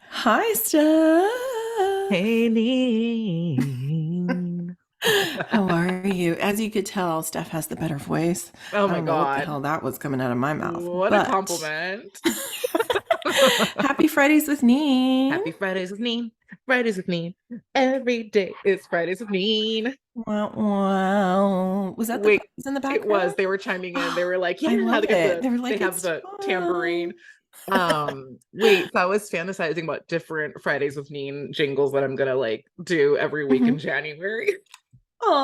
Hi, Steph. Hey, Lee. How are you? As you could tell, Steph has the better voice. Oh I my don't know what the God. hell that was coming out of my mouth, What a but compliment. happy Fridays with Neen. Happy Fridays with me. Fridays with me. Every day is Fridays with me. Wow, wow. Was that the Wait, puppies in the it was. background? They were chiming in. They were like, I yeah, love they got it. the They were they like, have it's the tambourine. fun. Wait, so I was fantasizing about different Fridays with me jingles that I'm gonna like do every week in Mhm. January.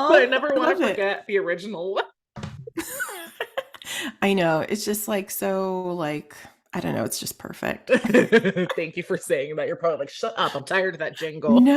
But I Aw, never I want to love it. forget the original one. I know. It's just like so like I don't know, it's just perfect. Thank you for saying that. You're probably like, shut up. I'm tired of that jingle.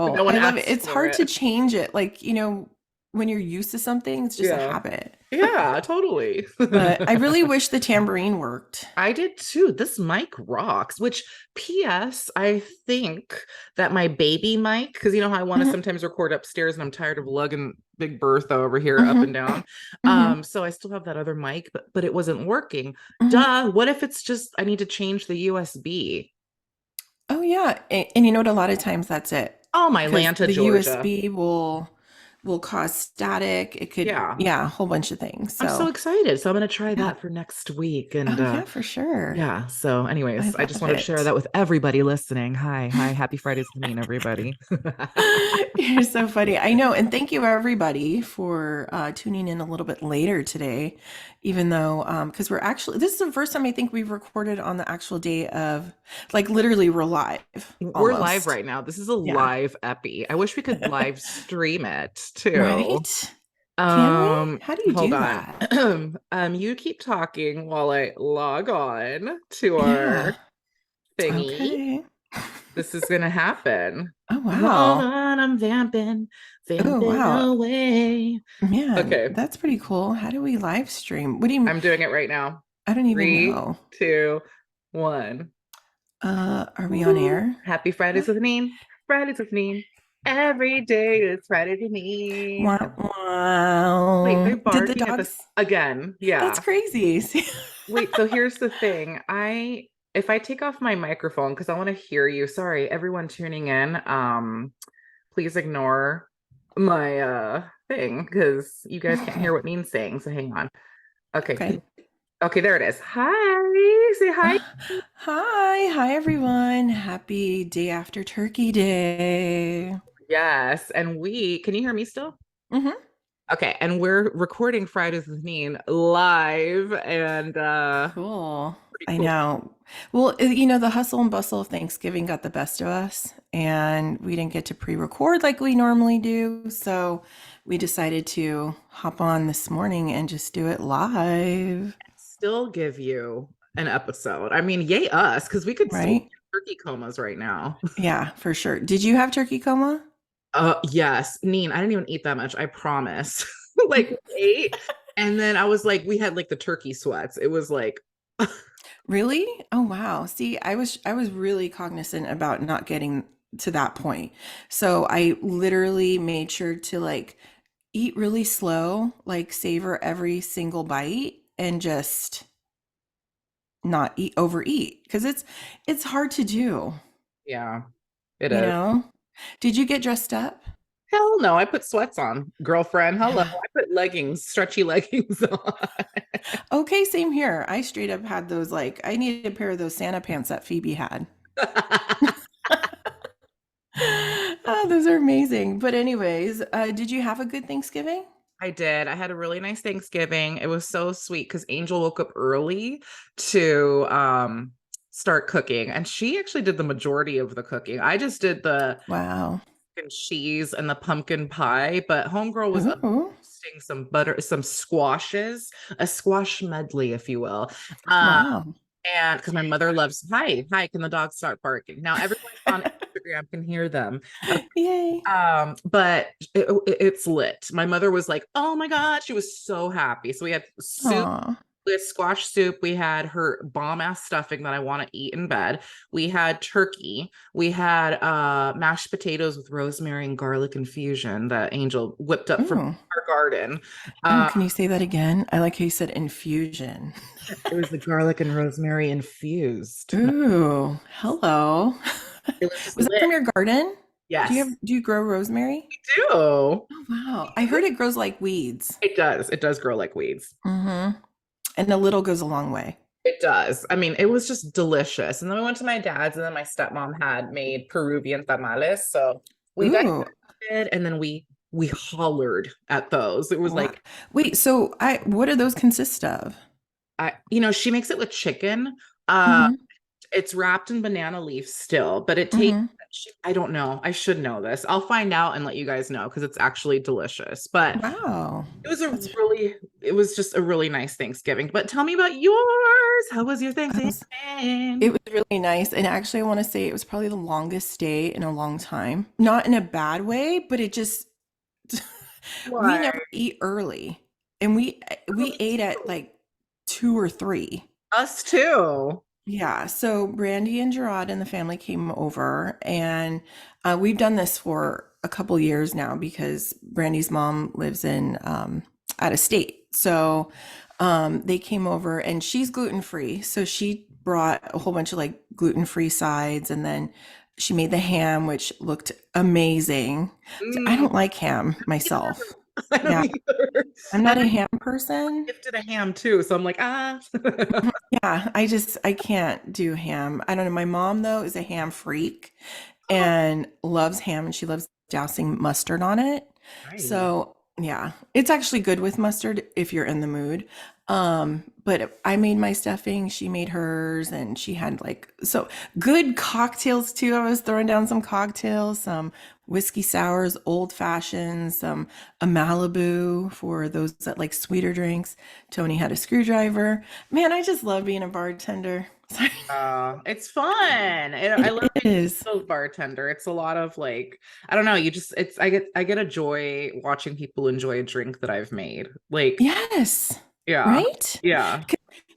But No, no one I love it. asks It's for hard it. to change it. Like, when you're used to something, it's just a Yeah. habit. Yeah, totally. But I really wish the tambourine worked. I did too. This mic rocks, which PS, I think that my baby mic, because you know how I want to Mhm, sometimes record upstairs and I'm tired of lugging Big Bertha over here up and mhm, down. mhm, So I still have that other mic, but it wasn't working. mhm. Duh, what if it's just I need to change the USB? Oh yeah, and you know what? A lot of times that's it Oh, my because Lanta, the Georgia. USB will cause static. It could, Yeah. yeah, a whole bunch of things. I'm so So excited. So I'm going to try yeah. that for next week. And Oh yeah, for sure. yeah. So, I anyways, I just love wanted to share it. that with everybody listening. Hi, hi. Happy Fridays with me and everybody. You're so funny. I know. And thank you, everybody, for tuning in a little bit later today, even though, because this is the first time I think we've recorded on the actual day of, like, literally, we're live We're live almost. right now. This is a Yeah. live epi. I wish we could live stream it too. Right? Can we? How do you Hold do on. that? You keep talking while I log on to Yeah. our thingy. Okay. This is gonna happen. Oh, Hold wow. on, I'm vamping, Oh, vamping wow. away. Man, Okay, that's pretty cool. How do we live stream? What do you, I'm doing it right now. I don't even Three, know. 2, 1. Are we on Woo. air? Happy Fridays with me. Fridays with me. Every day is Friday with me. Wow. Wait, Wow. they're Did the barking at this dogs? again. That's Yeah. crazy. Wait, so here's the thing. If I take off my microphone because I want to hear you. Sorry, everyone tuning in. Please ignore my thing because you guys can't hear what Neen's saying. So hang on. Okay. Okay. Okay, there it is. Hi. Say hi. Hi everyone. Happy day after Turkey Day. Yes. And can you hear me still? Hmm. Okay, and we're recording Fridays with Neen live and Cool. pretty I cool. know. Well, the hustle and bustle of Thanksgiving got the best of us, and we didn't get to pre-record like we normally do. So we decided to hop on this morning and just do it live, Still give you an episode. I mean, yay us, because we could still be right? in turkey comas right now. Yeah, for sure. Did you have turkey coma? Yes, Neen, I didn't even eat that much, I promise. Like we ate, and then I was like, we had like the turkey sweats. It was like, Really? Oh wow. See, I was really cognizant about not getting to that point. So I literally made sure to like eat really slow, like savor every single bite and just not eat overeat because it's hard to do, yeah, it you is. know? Did you get dressed up? Hell no, I put sweats on, girlfriend. Hello, Yeah. I put leggings, stretchy leggings on. Okay, same here. I straight up had those like I needed a pair of those Santa pants that Phoebe had. Oh, those are amazing. But anyways, did you have a good Thanksgiving? I did. I had a really nice Thanksgiving. It was so sweet because Angel woke up early to start cooking, and she actually did the majority of the cooking. I just did the Wow. and cheese and the pumpkin pie, but homegirl was up Ooh, roasting some squashes, a squash medley, if you will. Um, wow. and because my mother loves hi, can the dogs start barking? Now everyone on Instagram can hear them. Yay. But it's lit. My mother was like, "Oh my God," she was so happy. So we had soup, Aw. We had squash soup. We had her bomb ass stuffing that I want to eat in bed. We had turkey. We had mashed potatoes with rosemary and garlic infusion that Angel whipped up from Ooh. our garden. Oh, Uh, can you say that again? I like how you said infusion. it was the garlic and rosemary infused. No, Ooh, hello. it was just Was that lit. from your garden? Yes, Do you grow rosemary? we do. Oh, wow. I heard it grows like weeds. It does. It does grow like weeds. Mm-hmm. And a little goes a long way. It does. I mean, it was just delicious. And then we went to my dad's, and then my stepmom had made Peruvian tamales. So we Ooh, dissected, and then we hollered at those. It was wow. like Wait, so I what do those consist of? she makes it with chicken. Uh, Mm-hmm. it's wrapped in banana leaf still, but it tastes. Mm-hmm. I don't know. I should know this. I'll find out and let you guys know because it's actually delicious. But Wow. it That's it was just a really nice Thanksgiving. But tell me about yours. How was your I was Thanksgiving? It was really nice. And actually I want to say it was probably the longest stay in a long time. Not in a bad way, but it just we Why? never eat early. And Oh, we me ate at too. like 2 or 3. Us too. Yeah, so Brandy and Gerard and the family came over, and we've done this for a couple years now because Brandy's mom lives in out of state. So they came over, and she's gluten free, so she brought a whole bunch of like gluten free sides, and then she made the ham, which looked amazing. I Mm, don't like ham either. myself. I don't Yeah, either. I'm And not a I ham person. gifted a ham too, so I'm like, ah. Yeah, I can't do ham. I don't know. My mom though is a ham freak Oh, and loves ham and she loves dousing mustard on it. nice. So, yeah, it's actually good with mustard if you're in the mood. But I made my stuffing, she made hers, and she had like so good cocktails too. I was throwing down some cocktails, some whiskey sours, old fashions, some a Malibu for those that like sweeter drinks. Tony had a screwdriver. Man, I just love being a bartender. Sorry. It's fun. I It love being is. a bartender. It's a lot of like, I don't know, you just it's I get a joy watching people enjoy a drink that I've made. Like, Yes. yeah. Right? Yeah.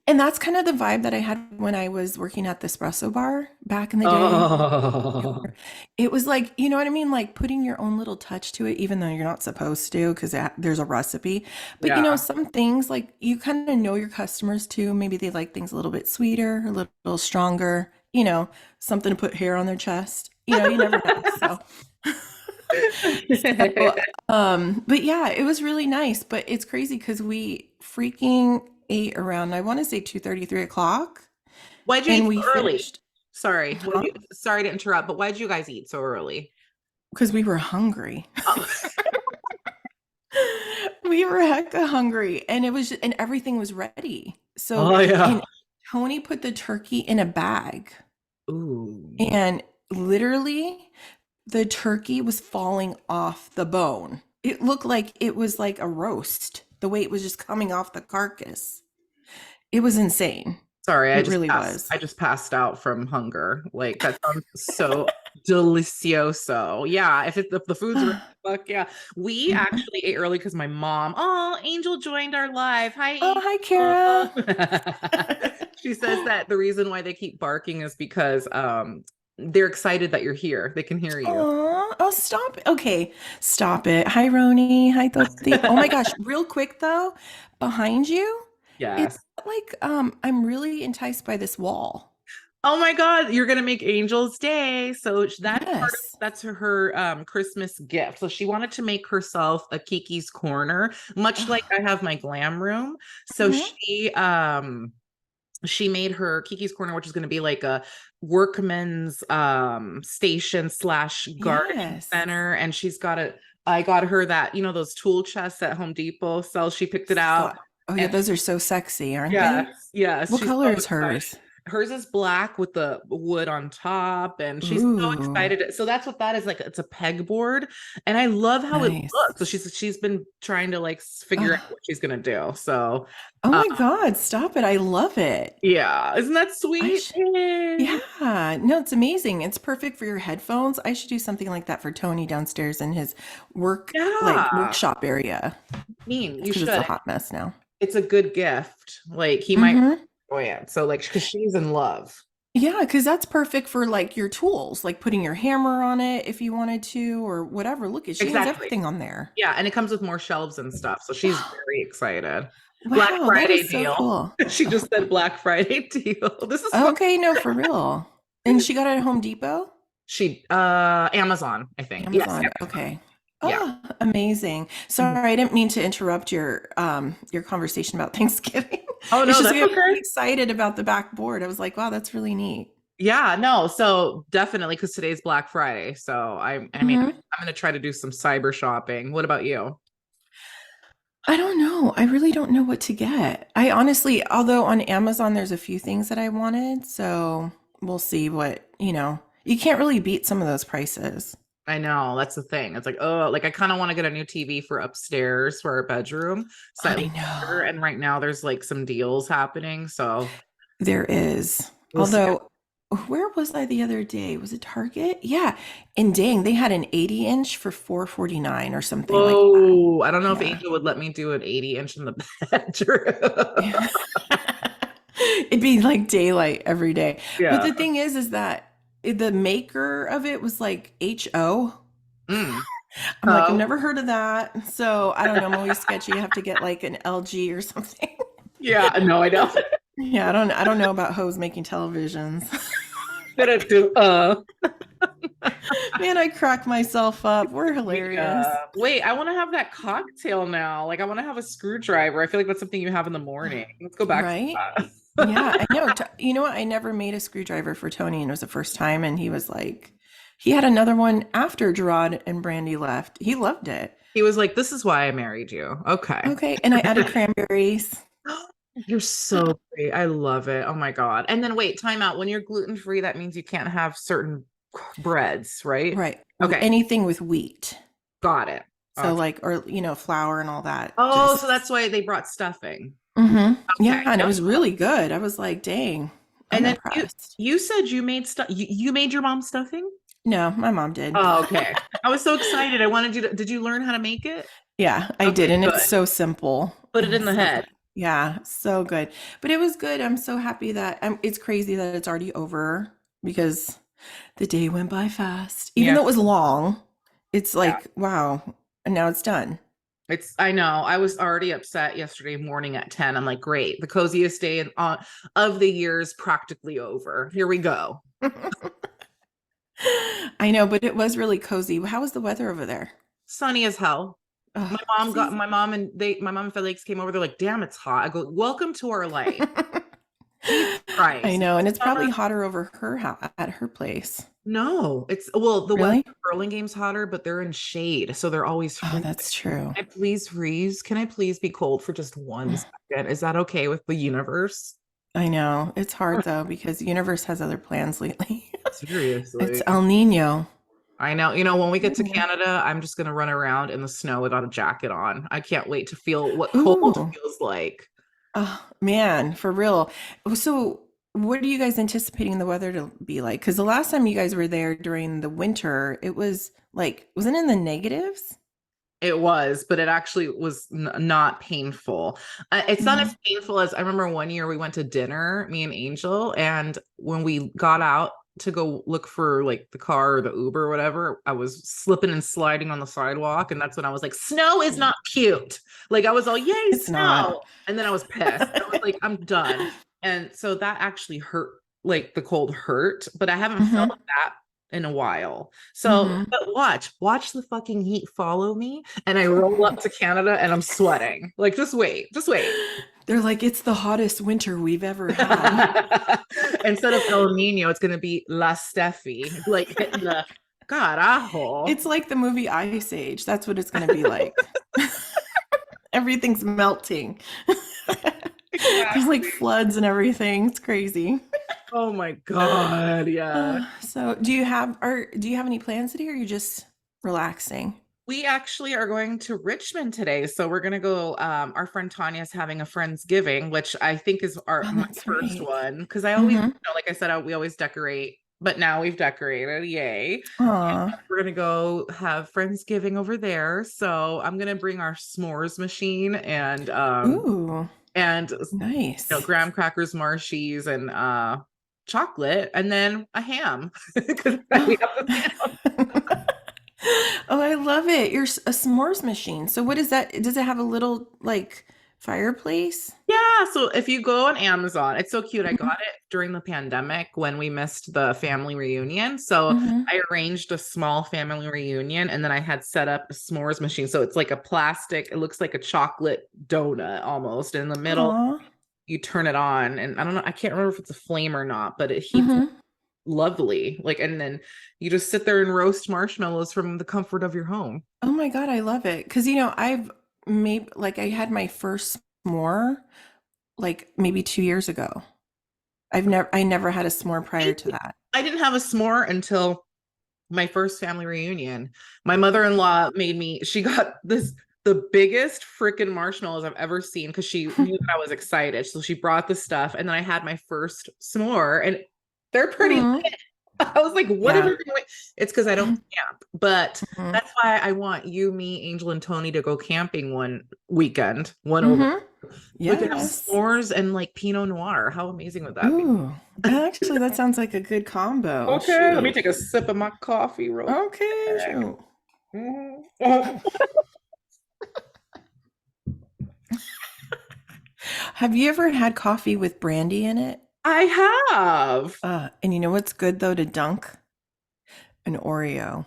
And that's kind of the vibe that I had when I was working at the espresso bar back in the day. Oh, It was like, you know what I mean? Like putting your own little touch to it, even though you're not supposed to, because there's a recipe. But you know, yeah. some things like you kind of know your customers too. Maybe they like things a little bit sweeter, a little stronger, something to put hair on their chest. You never know. So, but yeah, it was really nice. But it's crazy because we freaking ate around, I want to say 2:30, 3 o'clock, Why'd you eat and so we early? finished, Sorry. huh? Sorry to interrupt, but why'd you guys eat so early? Because we were hungry. Oh, We were hecka hungry, and and everything was ready. So, oh yeah. and Tony put the turkey in a bag, Ooh. and literally the turkey was falling off the bone. It looked like it was like a roast, the way it was just coming off the carcass. It was insane. Sorry, It really was. I just passed out from hunger. Like that sounds so delicioso. Yeah, if the food's ready, fuck yeah. We Mhm. actually ate early because my mom, oh, Angel joined our live. Hi, Oh, hi, Kara. Angel. She says that the reason why they keep barking is because they're excited that you're here. They can hear you. Aw, oh, stop. Okay, stop it. Hi, Roni. Hi, Toti. Oh my gosh, real quick though, behind you, is Yes. that like I'm really enticed by this wall. Oh my God, you're gonna make Angel's Day. So that's part of Yes. her Christmas gift. So she wanted to make herself a Kiki's corner, much like I have my glam room. So Mhm. she made her Kiki's corner, which is gonna be like a workman's station slash gardening Yes. center. And I got her that, those tool chests at Home Depot. So she picked it out. Stop. Oh yeah, And those are so sexy, aren't they? yes, yes, What she's color so is excited. hers? Hers is black with the wood on top, and she's so Ooh, excited. So that's what that is like. It's a pegboard, and I love how it nice. looks. So she's been trying to like figure out Ugh. what she's gonna do. So, Oh uh, my God, stop it. I love it. yeah, isn't that I sweet? sh Yay. Yeah, no, it's amazing. It's perfect for your headphones. I should do something like that for Tony downstairs in his Yeah, workshop area mean you because it's a should. hot mess now. it's a good gift. Like he might Mm-hmm. enjoy it. So like, because she's in love. Yeah, because that's perfect for like your tools, like putting your hammer on it if you wanted to, or whatever. Look at she has Exactly. everything on there. Yeah, and it comes with more shelves and stuff. So she's very excited. Black Wow, that Friday is so deal. cool. She just said Black Friday deal. This is fun. Okay, no, for real. And she got it at Home Depot? She Amazon, I think. Yes, Amazon. Amazon. Okay. Yeah. Oh, amazing. Mhm. Sorry, I didn't mean to interrupt your conversation about Thanksgiving. Oh It's no, just that's I got okay. really excited about the backboard. I was like, wow, that's really neat. Yeah, no. So definitely because today's Black Friday. So I mean Hmm. I'm gonna try to do some cyber shopping. What about you? I don't know. I really don't know what to get. I honestly, although on Amazon there's a few things that I wanted, so we'll see what. You can't really beat some of those prices. I know that's the thing. It's like, oh, like I kind of want to get a new TV for upstairs for our bedroom, I slightly bigger. know. And right now there's like some deals happening. So There is. we'll see. Although, where was I the other day? Was it Target? Yeah. And dang, they had an 80-inch for 449 or something like that. Whoa, I don't know if Yeah. Angel would let me do an 80-inch in the bedroom. It'd be like daylight every day. But Yeah. the thing is that the maker of it was like HO. Mm. I'm like, I've Oh, never heard of that. So I don't know. I'm always sketchy. You have to get like an LG or something. yeah. No, I know. Yeah, I don't know about hoes making televisions. Gonna do Man, I crack myself up. We're hilarious. yeah. Wait, I want to have that cocktail now. Like I want to have a screwdriver. I feel like that's something you have in the morning. Let's go back to Right? Yeah, that. I know. You know what? I never made a screwdriver for Tony, and it was the first time. And he was like, he had another one after Gerard and Brandy left. He loved it. He was like, "This is why I married you." Okay. Okay. And I added cranberries. You're so great. I love it. Oh my God. And then wait, time out. When you're gluten free, that means you can't have certain breads, right? Right. Okay. Anything with wheat. Got it. So, Okay. like, or, flour and all that. Oh, so Just, that's why they brought stuffing. yeah. Okay. And it Yep. was really good. I was like, dang, And I'm then impressed. you said you made stuff. You made your mom stuffing? No, my mom did. Oh, okay. I was so excited. I wanted you to. Did you learn how to make it? Yeah, I did. Okay, And it's good. so simple. Put it in It's the so good. head. Yeah, so good. But it was good. I'm so happy that it's crazy that it's already over because the day went by fast. Even Yeah. though it was long, it's Yeah. like, wow. And now it's done. I know. I was already upset yesterday morning at 10. I'm like, great. The coziest day of the year is practically over. Here we go. I know, but it was really cozy. How was the weather over there? Sunny as hell. Oh, see? My mom and Felix came over. They're like, damn, it's hot. I go, welcome to our life. Jesus I Christ. know, and it's Summer. probably hotter over her at her place. No, it's well, the weather Really? curling game's hotter, but they're in shade, so they're always Oh, freezing. that's true. Can I please freeze? Can I please be cold for just 1 second? Is that okay with the universe? I know. It's hard though because the universe has other plans lately. It's Seriously. El Nino. I know. When we get to Yeah. Canada, I'm just gonna run around in the snow without a jacket on. I can't wait to feel what cold Ooh. feels like. Oh, man, for real. So, what are you guys anticipating the weather to be like? Because the last time you guys were there during the winter, it was like, wasn't it in the negatives? It was, but it actually was not painful. It's not Mhm. as painful as I remember one year we went to dinner, me and Angel, and when we got out to go look for like the car or the Uber or whatever, I was slipping and sliding on the sidewalk, and that's when I was like, "Snow is not cute." Like I was all, "Yay, It's not. snow!" And then I was pissed. I was like, "I'm done." And so that actually hurt. Like the cold hurt, but I haven't felt Hmm. that in a while. So, Hmm. but watch the fucking heat follow me, and I roll up to Canada and I'm sweating. Like, just wait, just wait. They're like, it's the hottest winter we've ever had. Instead of El Nino, it's gonna be La Steffi, like hitting the carajo. It's like the movie Ice Age. That's what it's going to be like. Everything's melting. There's like Exactly. floods and everything. It's crazy. Oh my God, yeah. So, do you have any plans today, or are you just relaxing? We actually are going to Richmond today. So we're gonna go. Our friend Tanya's having a Friendsgiving, which I think is our Oh, my that's first right. one. Cause I always, Hmm. like I said, we always decorate but now we've decorated. Yay. Aw. We're gonna go have Friendsgiving over there. So I'm gonna bring our s'mores machine Ooh, and nice. graham crackers, marshies, and chocolate, and then a ham because we Oh. have the ham. Oh, I love it. A s'mores machine. So what is that? Does it have a little like fireplace? Yeah, so if you go on Amazon, it's so cute. I got Mhm. it during the pandemic when we missed the family reunion. So Mhm. I arranged a small family reunion and then I had set up a s'mores machine. So it's like a plastic, it looks like a chocolate donut almost. In the middle, Aw. you turn it on, and I don't know, I can't remember if it's a flame or not, but it heats Mhm. lovely. Like, and then you just sit there and roast marshmallows from the comfort of your home. Oh my God, I love it. Because, I've made, like, I had my first s'more like maybe 2 years ago. I never had a s'more prior to that. I didn't have a s'more until my first family reunion. My mother-in-law made me, she got the biggest freaking marshmallows I've ever seen because she knew that I was excited. So she brought the stuff, and then I had my first s'more, and they're pretty lit. Mm, I was like, what are they yeah. doing? It's because I don't camp, but Hmm. that's why I want you, me, Angel, and Tony to go camping one weekend, one over. Hmm. We could have Yes. s'mores and like Pinot Noir. How amazing would that be? Ooh, actually, that sounds like a good combo. Okay, let me Shoot. take a sip of my coffee real Okay, quick. shoot. Mhm. Have you ever had coffee with brandy in it? I have. And you know what's good though to dunk? An Oreo.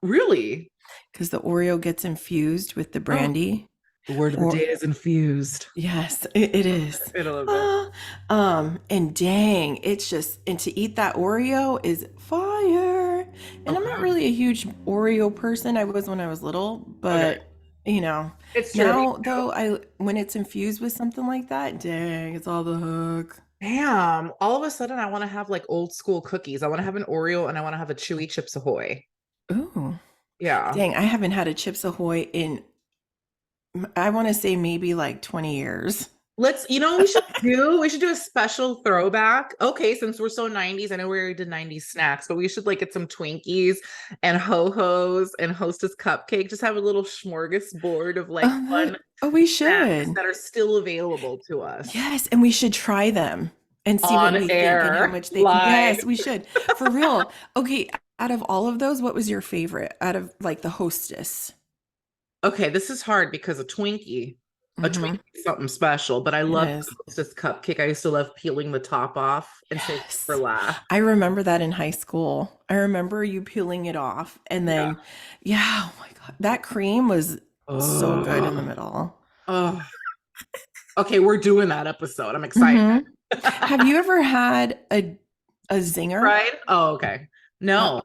Really? Because the Oreo gets infused with the Oh, brandy. the word of the day Or is infused. yes, it is. I love that. And dang, and to eat that Oreo is fire. And I'm not Okay. really a huge Oreo person. I was when I was little, Okay. but you know, It's true. Me now too. though, I when it's infused with something like that, dang, it's all the hook. Damn. All of a sudden, I want to have like old school cookies. I want to have an Oreo and I want to have a Chewy Chips Ahoy. Ooh, Yeah. dang, I haven't had a Chips Ahoy in I want to say maybe like 20 years. Let's, you know what we should do? We should do a special throwback. Okay, since we're so 90s, I know we already did 90s snacks, but we should like get some Twinkies and ho-hos and Hostess cupcake. Just have a little smorgasbord of like fun Oh, we snacks should. that are still available to us Yes, and we should try them and see what on we think and how air much they can. live. Yes, we should. For real. Okay, out of all of those, what was your favorite? Out of like the Hostess? Okay, this is hard because a Twinkie Mm-hmm. is something special, but I It love the is. Hostess cupcake. I used to love peeling the top off and saving it for Yes. last. I remember that in high school. I remember you peeling it off and Yeah. then, yeah, oh my God, that cream was so good in the Oh, middle. oh. Okay, we're doing that episode. I'm excited. Mm-hmm. Have you ever had a zinger? Right? Oh, okay. Uh, No.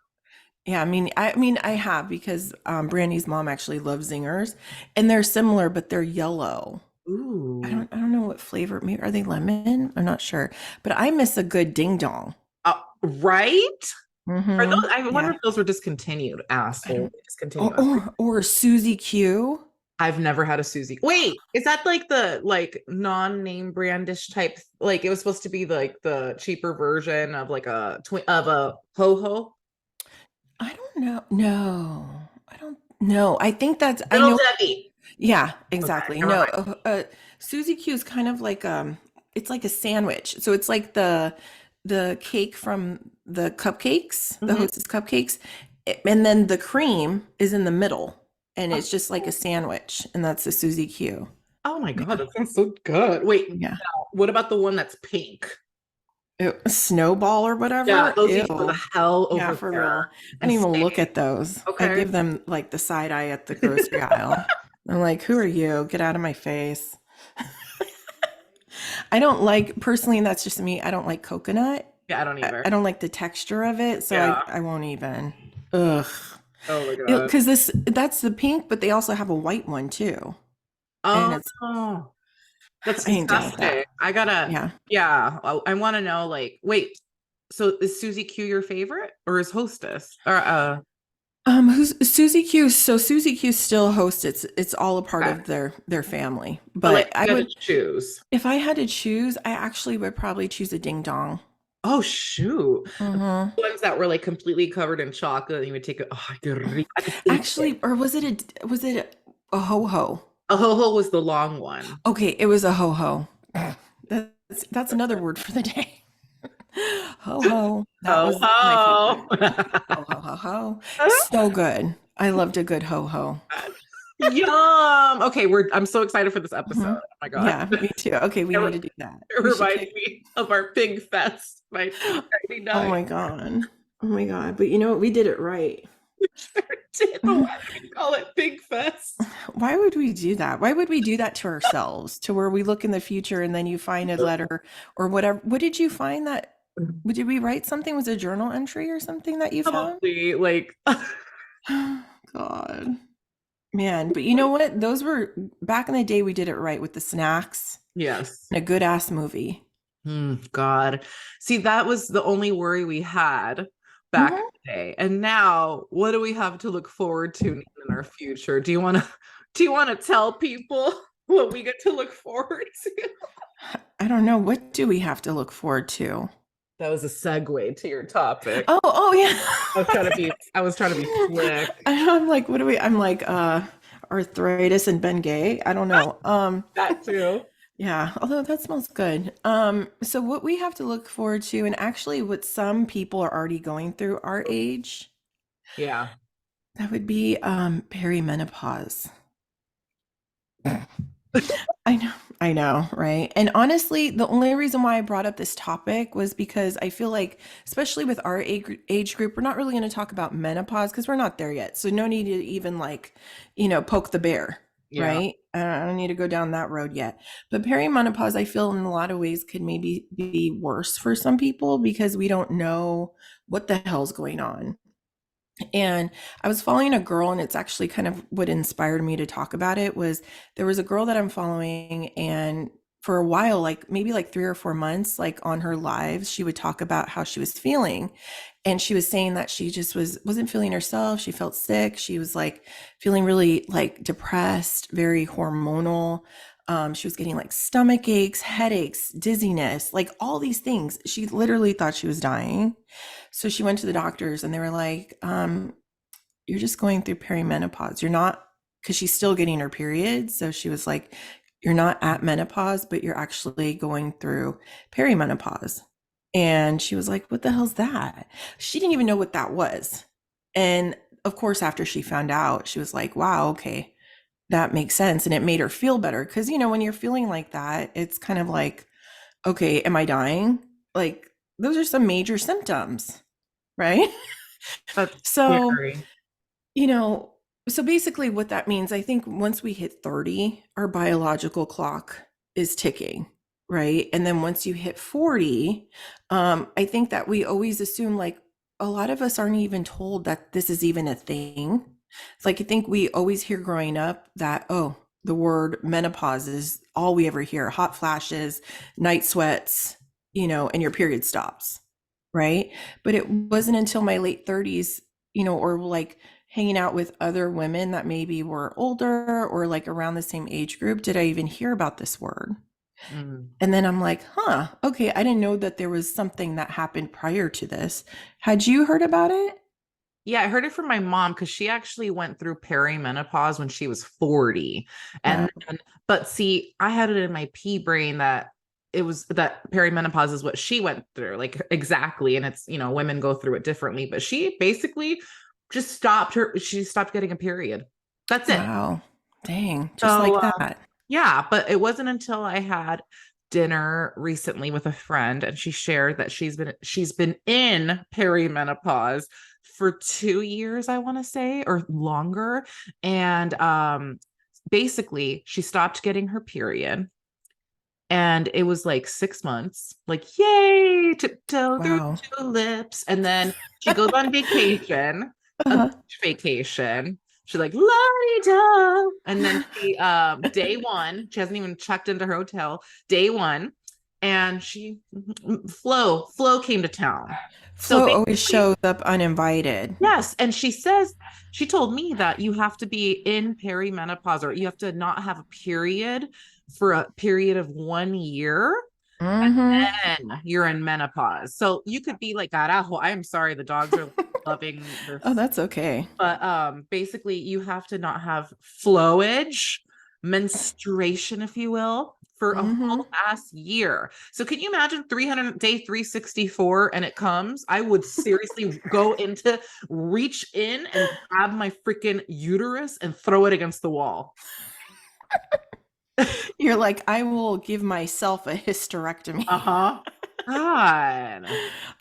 Yeah, I mean, I have because Brandy's mom actually loves zingers, and they're similar, but they're yellow. Ooh. I don't know what flavor. Maybe are they lemon? I'm not sure, but I miss a good ding dong. Right? Are Mm-hmm. those? I wonder Yeah, if those were discontinued. I Asshole. don't. Discontinue Or everything. Susie Q. I've never had a Susie. Wait, is that like the like non-name brandish type? Like it was supposed to be like the cheaper version of like a twin of a ho ho? I don't know. No, I don't know. I think that's. I Little know. Debbie. Yeah, Okay, exactly. never No, mind. Suzy Q is kind of like it's like a sandwich. So it's like the cake from the cupcakes, the Mhm. Hostess cupcakes, and then the cream is in the middle, and it's just like a Oh, sandwich, and that's the Suzy Q. oh my God, Yeah, that sounds so good. Wait, yeah. now, what about the one that's pink? Ew, snowball or Yeah, whatever. those need to go Ew. the hell Yeah, over for there real. I and don't even stay. look at those. I Okay. give them like the side eye at the grocery aisle. I'm like, who are you? Get out of my face. I don't like personally, and that's just me. I don't like coconut. Yeah, I don't I either. don't like the texture of it, so Yeah. I won't even. Ugh. Oh my God. Because that's the pink, but they also have a white one too, and it's Oh, that's I ain't down with that. disgusting. I gotta, Yeah. yeah, I want to know, like, wait, so is Susie Q your favorite or is Hostess? Or Who's Susie Q? So Susie Q still hosts. It's all a part okay. of their family. But like But I you had to would, choose. if I had to choose, I actually would probably choose a ding dong. Oh shoot. Hmm. Ones that were like completely covered in chocolate and you would take it. Oh, I could taste it. Actually, or was it a ho ho? A ho ho was the long one. Okay, it was a ho ho. That's another word for the day. Ho ho. That Ho was my ho. favorite. Ho ho ho ho. So good. I loved a good ho ho. Yum. Okay, I'm so excited for this episode. Hmm. Oh my god. Yeah, me too. Okay, we need to do that. It We should reminds pick. me of our pig fest, my Oh 1999. my God. Oh my God. But you know what? We did it right. We sure did, but why do we call it pig fest? Why would we do that? Why would we do that to ourselves? To where we look in the future and then you find a letter or whatever. What did you find that? Did we write something? Was it a journal entry or something that you found? Probably like God. Man, but you know what? Those were back in the day we did it right with the snacks yes. and a good ass movie. God. See, that was the only worry we had back in Hmm. the day. And now, what do we have to look forward to in our future? Do you want to tell people what we get to look forward to? I don't know. What do we have to look forward to? That was a segue to your topic. Oh I was trying to yeah. be I was trying to be slick. I'm like, what do we? I'm like, arthritis and Ben Gay. I don't know. That too. Yeah, although that smells good. So what we have to look forward to, and actually what some people are already going through our age, Yeah. that would be perimenopause. I know, right? And honestly, the only reason why I brought up this topic was because I feel like, especially with our age group, we're not really going to talk about menopause because we're not there yet. So no need to even like, poke the bear, Yeah. right? I don't need to go down that road yet. But perimenopause, I feel in a lot of ways could maybe be worse for some people because we don't know what the hell's going on. And I was following a girl, and it's actually kind of what inspired me to talk about it was there was a girl that I'm following, and for a while, like maybe like 3 or 4 months, like on her lives, she would talk about how she was feeling. And she was saying that she just wasn't feeling herself. She felt sick. She was like feeling really like depressed, very hormonal. She was getting like stomach aches, headaches, dizziness, like all these things. She literally thought she was dying. So she went to the doctors and they were like, you're just going through perimenopause. You're not, because she's still getting her period. So she was like, you're not at menopause, but you're actually going through perimenopause. And she was like, what the hell's that? She didn't even know what that was. And of course, after she found out, she was like, wow, okay, that makes sense. And it made her feel better. Cause, when you're feeling like that, it's kind of like, okay, am I dying? Like, those are some major symptoms, right? That's So, scary. you know, so basically what that means, I think once we hit 30, our biological clock is ticking, right? And then once you hit 40, I think that we always assume like a lot of us aren't even told that this is even a thing. It's like I think we always hear growing up that, oh, the word menopause is all we ever hear, hot flashes, night sweats, and your period stops, right? But it wasn't until my late 30s, or like hanging out with other women that maybe were older or like around the same age group, did I even hear about this word? Mm. And then I'm like, huh, okay, I didn't know that there was something that happened prior to this. Had you heard about it? Yeah, I heard it from my mom because she actually went through perimenopause when she was 40. Wow. And then, but see, I had it in my pea brain that it was that perimenopause is what she went through, like exactly. And it's, women go through it differently, but she basically she stopped getting a period. That's it. Wow. Dang, just So, like that. yeah, but it wasn't until I had dinner recently with a friend and she shared that she's been in perimenopause for 2 years, I want to say, or longer. And basically she stopped getting her period. And it was like 6 months, like, yay, tiptoe through Wow. tulips. And then she goes on vacation, a Uh-huh. beach vacation. She's like, la-di-da. And then day one, she hasn't even checked into her hotel, day one. And Flo came to town. So Flo always basically, shows up uninvited. yes. And she told me that you have to be in perimenopause or you have to not have a period for a period of 1 year Mm-hmm. Then you're in menopause. So you could be like, carajo, I am sorry, the dogs are loving Oh, this. that's okay. But basically you have to not have flowage, menstruation, if you will, for a Mm-hmm. whole ass year. So can you imagine 300 day 364 and it comes? I would seriously go into reach in and grab my freaking uterus and throw it against the wall. You're like, I will give myself a hysterectomy. Uh-huh. God.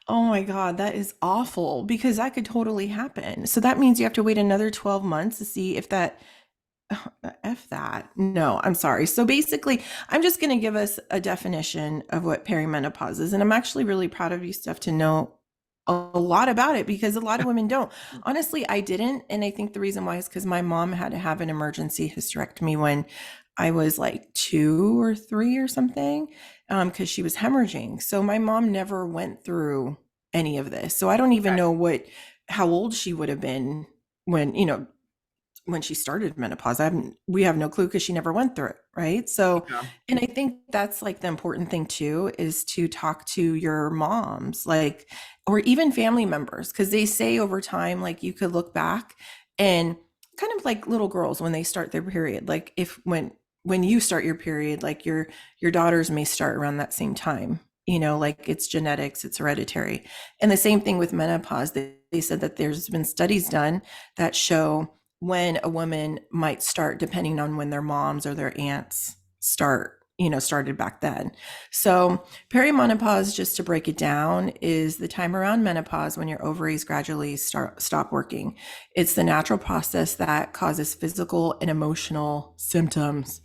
Oh my God, that is awful because that could totally happen. So that means you have to wait another 12 months to see if that F that. No, I'm sorry. So basically, I'm just going to give us a definition of what perimenopause is. And I'm actually really proud of you, Steph, to know a lot about it because a lot of women don't. Honestly, I didn't. And I think the reason why is because my mom had to have an emergency hysterectomy when I was like 2 or 3 or something, because she was hemorrhaging. So my mom never went through any of this. So I don't even know how old she would have been when, when she started menopause. We have no clue because she never went through it, right? So, Yeah. and I think that's like the important thing too is to talk to your moms, like, or even family members, because they say over time, like you could look back and kind of like little girls when they start their period, like if when you start your period, like your daughters may start around that same time. Like it's genetics, it's hereditary. And the same thing with menopause. They said that there's been studies done that show when a woman might start depending on when their moms or their aunts started back then. So perimenopause, just to break it down, is the time around menopause when your ovaries gradually stop working. It's the natural process that causes physical and emotional symptoms.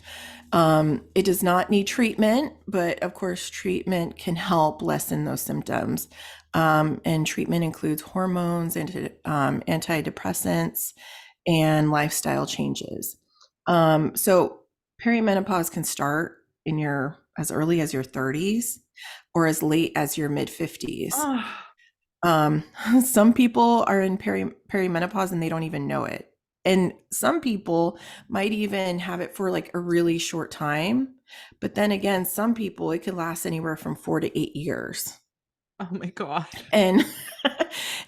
It does not need treatment, but of course treatment can help lessen those symptoms. And treatment includes hormones and antidepressants and lifestyle changes. So perimenopause can start in your as early as your 30s or as late as your mid 50s. Oh, Um, some people are in perimenopause and they don't even know it. And some people might even have it for like a really short time. But then again, some people, it could last anywhere from 4 to 8 years. oh my God. And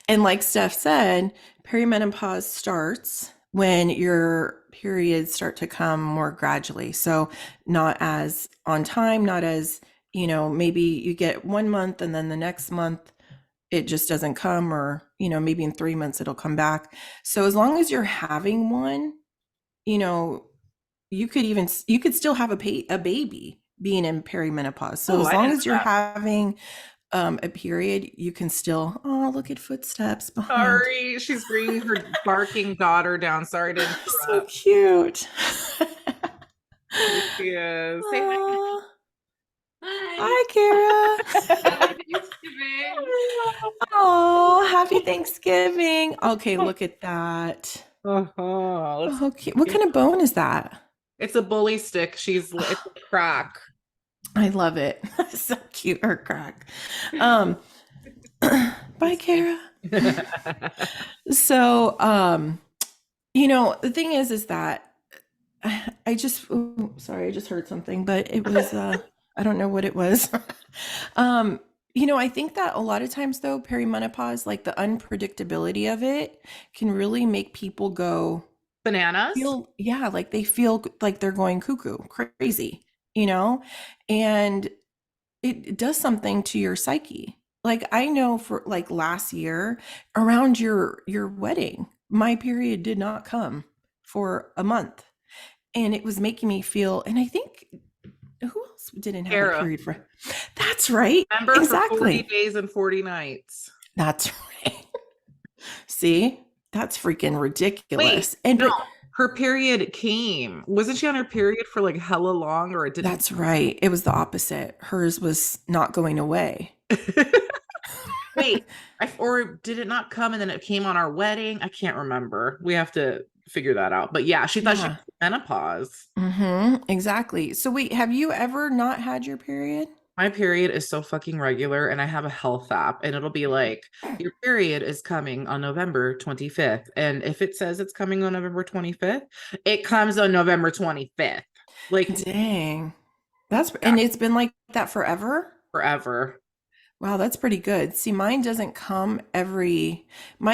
and like Steph said, perimenopause starts when your periods start to come more gradually. So not as on time, not as, maybe you get 1 month and then the next month it just doesn't come, or, maybe in 3 months it'll come back. So as long as you're having one, you know, you could still have a baby being in perimenopause. So Oh, as I long didn't as know you're that. having a period, you can still, oh, look at footsteps behind. Sorry, she's bringing her barking daughter down. Sorry to So interrupt. cute. Here she is. Say hi. Aw, Hi. hi, Happy Kara. Thanksgiving. Oh, happy Thanksgiving. Okay, look at that. Uh-huh. Let's Okay, what kind of bone is that? It's a bully stick. It's a crack. I love it. So cute, her crack. Um, bye, Just kidding. Kara. So, the thing is that I just, ooh, sorry, I just heard something, but it was, I don't know what it was. um, I think that a lot of times though, perimenopause, like the unpredictability of it can really make people go, Bananas. yeah, like they feel like they're going cuckoo, crazy, you know? And it does something to your psyche. Like I know for like last year around your wedding, my period did not come for a month. And it was making me feel, and I think who else didn't have a Kara. period for? That's right. Remember for 40 Exactly. days and 40 nights. That's right. See? That's freaking Wait, ridiculous. And no. but Her period came. Wasn't she on her period for like hella long or it didn't? that's right. It was the opposite. Hers was not going away. Wait, or did it not come and then it came on our wedding? I can't remember. We have to figure that out. But yeah, she thought she Yeah. was menopause. Exactly. So wait, have you ever not had your period? My period is so fucking regular, and I have a health app, and it'll be like, your period is coming on November 25th. And if it says it's coming on November 25th, it comes on November 25th. Like, Dang. Yeah, and it's been like that forever. forever. Wow, that's pretty good. See, mine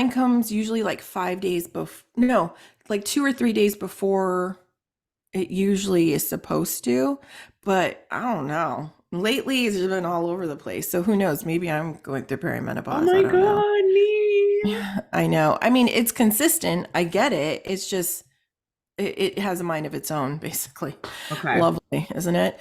comes usually like 5 days before, no, like 2 or 3 days before it usually is supposed to, but I don't know. Lately, it's been all over the place. So who knows? Maybe I'm going through Oh perimenopause. I my don't know. God, nee. I know. I mean, it's consistent. I get it. It's just it has a mind of its own, basically. Okay. Lovely, isn't it?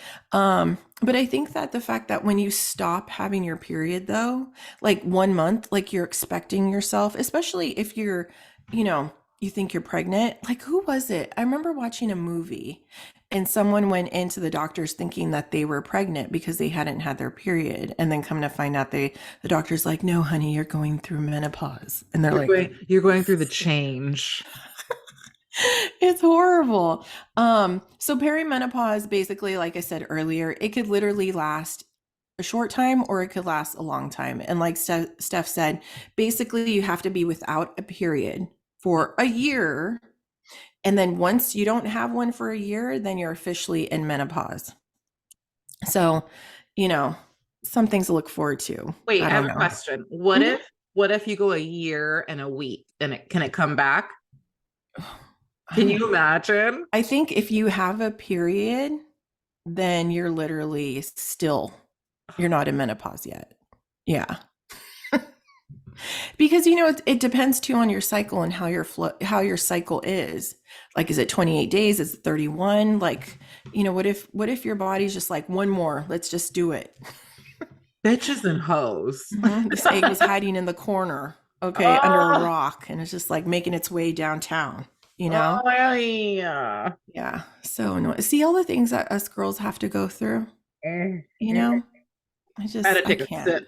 But I think that the fact that when you stop having your period, though, like 1 month, like you're expecting yourself, especially if you know, you think you're pregnant. Like, who was it? I remember watching a movie and someone went into the doctors thinking that they were pregnant because they hadn't had their period. And then come to find out the doctor's like, no, honey, you're going through menopause. And they're like, You're going through the change. it's horrible. So perimenopause, basically, like I said earlier, it could literally last a short time or it could last a long time. And like Steph said, basically, you have to be without a period for a year. And then once you don't have one for a year, then you're officially in menopause. So, you know, some things to look forward to. Wait, I I have don't a know. question. Mhm. What if you go a year and a week and it can it come back? I Can don't. you imagine? I think if you have a period, then you're literally still you're not in menopause yet. Yeah. Because it depends too on your cycle and how your cycle is. Like is it 28 days? Is it 31? Like, what if your body's just like one more, let's just do it. Bitches and hoes. This egg was hiding in the corner, okay, under a Oh, rock and it's just like making its way downtown, you know? oh yeah. Yeah. So annoying. See all the things that us girls have to go through, you know? I had to I take a can't. sip.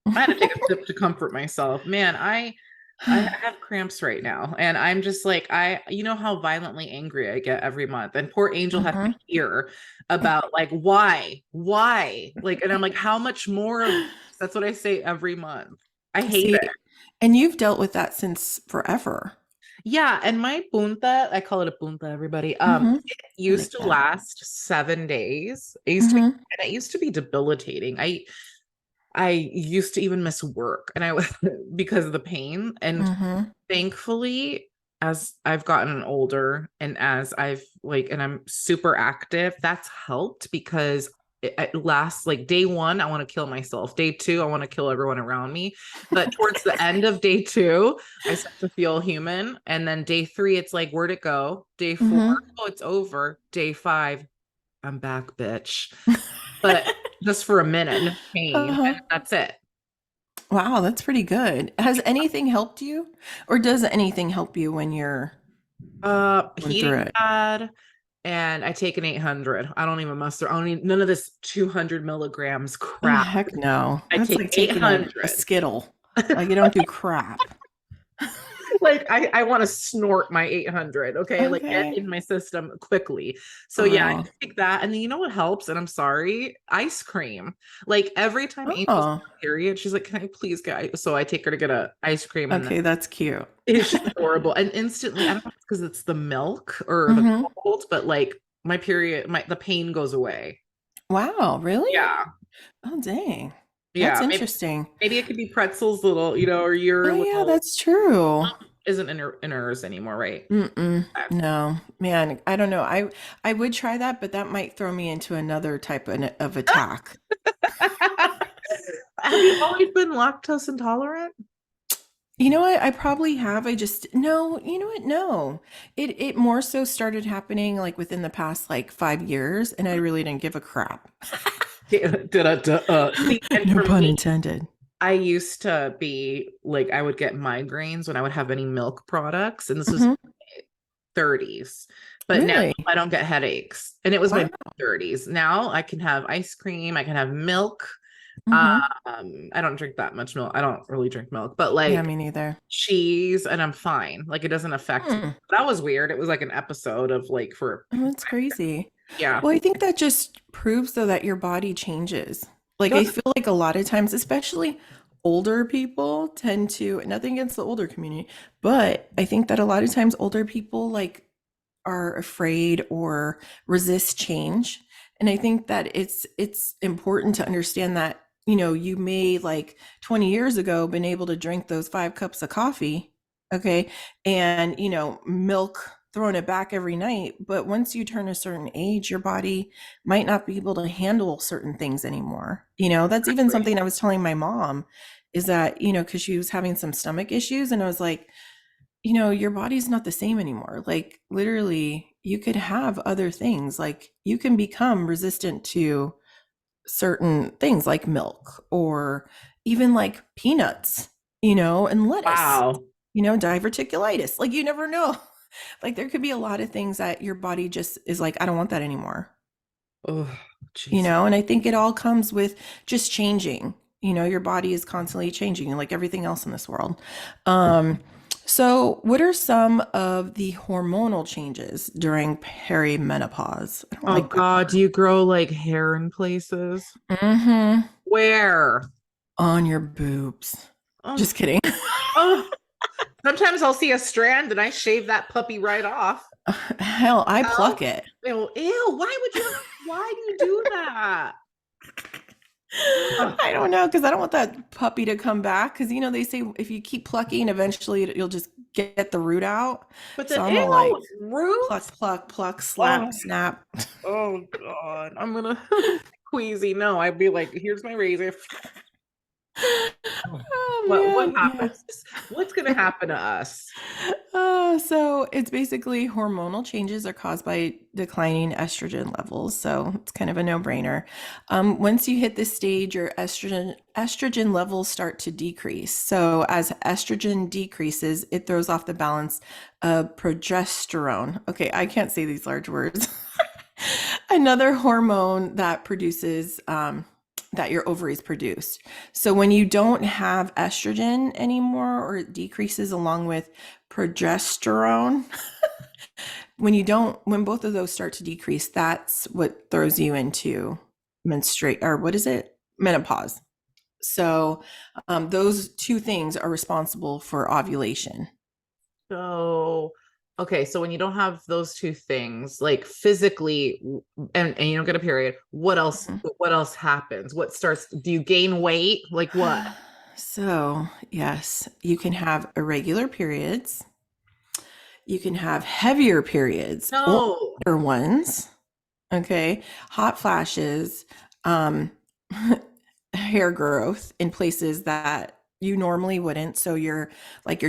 I had to take a sip to comfort myself. Man, I have cramps right now, and I'm just like you know how violently angry I get every month, and poor Angel has to Mhm. hear about like why, like, and I'm like, how much more of this? That's what I say every month. I hate See, it. and you've dealt with that since forever. Yeah, and my punta, I call it a punta, everybody. Hmm. It I used like to that. last 7 days. It used to be, Hmm. and it used to be debilitating. I used to even miss work and I was because of the pain. And Hmm. thankfully, as I've gotten older and as I've like, and I'm super active, that's helped because it lasts like day one, I want to kill myself. Day two, I want to kill everyone around me. But towards the end of day two, I start to feel human. And then day three, it's like, where'd it go? Day four, Hmm. oh, it's over. Day five, I'm back, bitch. But just for a minute, no pain. And Uh-huh. that's it. Wow, that's pretty good. Has anything helped you? Or does anything help you when you're going Heating through it? pad, and I take an 800. I don't even muster. I don't need none of this 200 milligrams Oh, crap. heck no. I That's take like taking a 800. Skittle. Like you don't do crap. Like I want to snort my 800. Okay, like get Okay. in my system quickly. So For yeah, I real. just take that, and then you know what helps? And I'm sorry, ice cream. Like every time Angel's on Oh, her period, she's like, "Can I please get?" So I take her to get a ice cream, and okay, that's cute. it's just adorable. And instantly, I don't know if it's because it's the milk or the Hmm. cold, but like my period, the pain goes away. Wow, really? Yeah. Oh, dang. That's Yeah. interesting. Maybe it could be pretzels little, or Oh, your yeah, little that's true. isn't in hers anymore, right? Mm-mm. No, man, I don't know. I would try that, but that might throw me into another type of attack. Have you always been lactose intolerant? You know what? I probably have. I just no. You know what? No. It more so started happening like within the past like 5 years, and I really didn't give a crap. See, and No for pun me, intended. I used to be like, I would get migraines when I would have any milk products, and this was Hmm. 30s. But now Really? I don't get headaches. And it was my Wow. 30s. Now I can have ice cream, I can have milk. Hmm. I don't drink that much milk. I don't really drink milk, but Yeah, like me neither. cheese, and I'm fine. Like it doesn't affect me. Hmm. That was weird. It was like an episode of like for Oh, that's crazy. yeah. Well, I think that just proves though that your body changes. Like I feel like a lot of times, especially older people tend to, nothing against the older community, but I think that a lot of times older people like are afraid or resist change. And I think that it's important to understand that, you may like 20 years ago been able to drink those 5 cups of coffee, okay, and milk throwing it back every night. But once you turn a certain age, your body might not be able to handle certain things anymore. That's even Exactly. something I was telling my mom is that, because she was having some stomach issues, and I was like, your body's not the same anymore. Like literally, you could have other things. Like you can become resistant to certain things like milk or even like peanuts, and lettuce, Wow. diverticulitis. Like you never know. Like there could be a lot of things that your body just is like, I don't want that anymore. Oh, Jesus. And I think it all comes with just changing. Your body is constantly changing, like everything else in this world. um so what are some of the hormonal changes during perimenopause? I don't Oh like that God, do word. you grow like hair in places? Mm-hmm. Where? On your boobs. Oh, Just kidding. oh. Sometimes I'll see a strand and I shave that puppy right off. Hell, I Oh, pluck it. ew, ew, why would you why do you do that? Ugh. I don't know, because I don't want that puppy to come back. Because they say if you keep plucking, eventually you'll just get the root out. But So then I'm gonna like ew, roots? pluck, pluck, pluck, Oh, slap, snap. oh God. I'm gonna queasy. No, I'd be like, here's my razor. Oh. Oh What man, yeah. happens? What's gonna happen to us? So it's basically hormonal changes are caused by declining estrogen levels. So it's kind of a no-brainer. Once you hit this stage, your estrogen levels start to decrease. So as estrogen decreases, it throws off the balance of progesterone. Okay, I can't say these large words. Another hormone that produces that your ovaries produce. So when you don't have estrogen anymore, or it decreases along with progesterone, when both of those start to decrease, that's what throws you into menstruate, or what is it? Menopause. So those two things are responsible for ovulation. So, okay, so when you don't have those two things, like physically, and you don't get a period, what else happens? What starts, do you gain weight? Like what? So, yes, you can have irregular periods. You can have heavier periods or No. lighter ones. Okay. Hot flashes, um, hair growth in places that you normally wouldn't. So your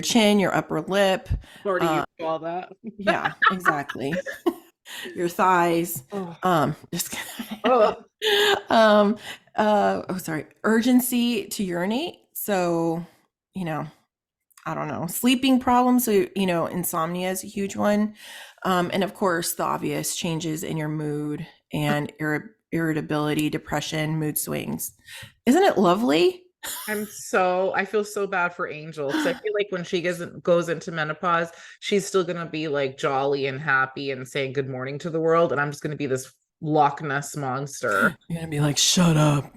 chin, your upper lip. I'm already Uh, used to all that. yeah, exactly. Your thighs. Oh, Just kidding. oh, um, oh, sorry. Urgency to urinate. So, you know, I don't know, sleeping problems. So, insomnia is a huge one. And of course, the obvious changes in your mood and irritability, depression, mood swings. Isn't it lovely? I feel so bad for Angel because I feel like when she goes into menopause, she's still gonna be like jolly and happy and saying good morning to the world, and I'm just gonna be this Loch Ness monster. You're gonna be like, shut up.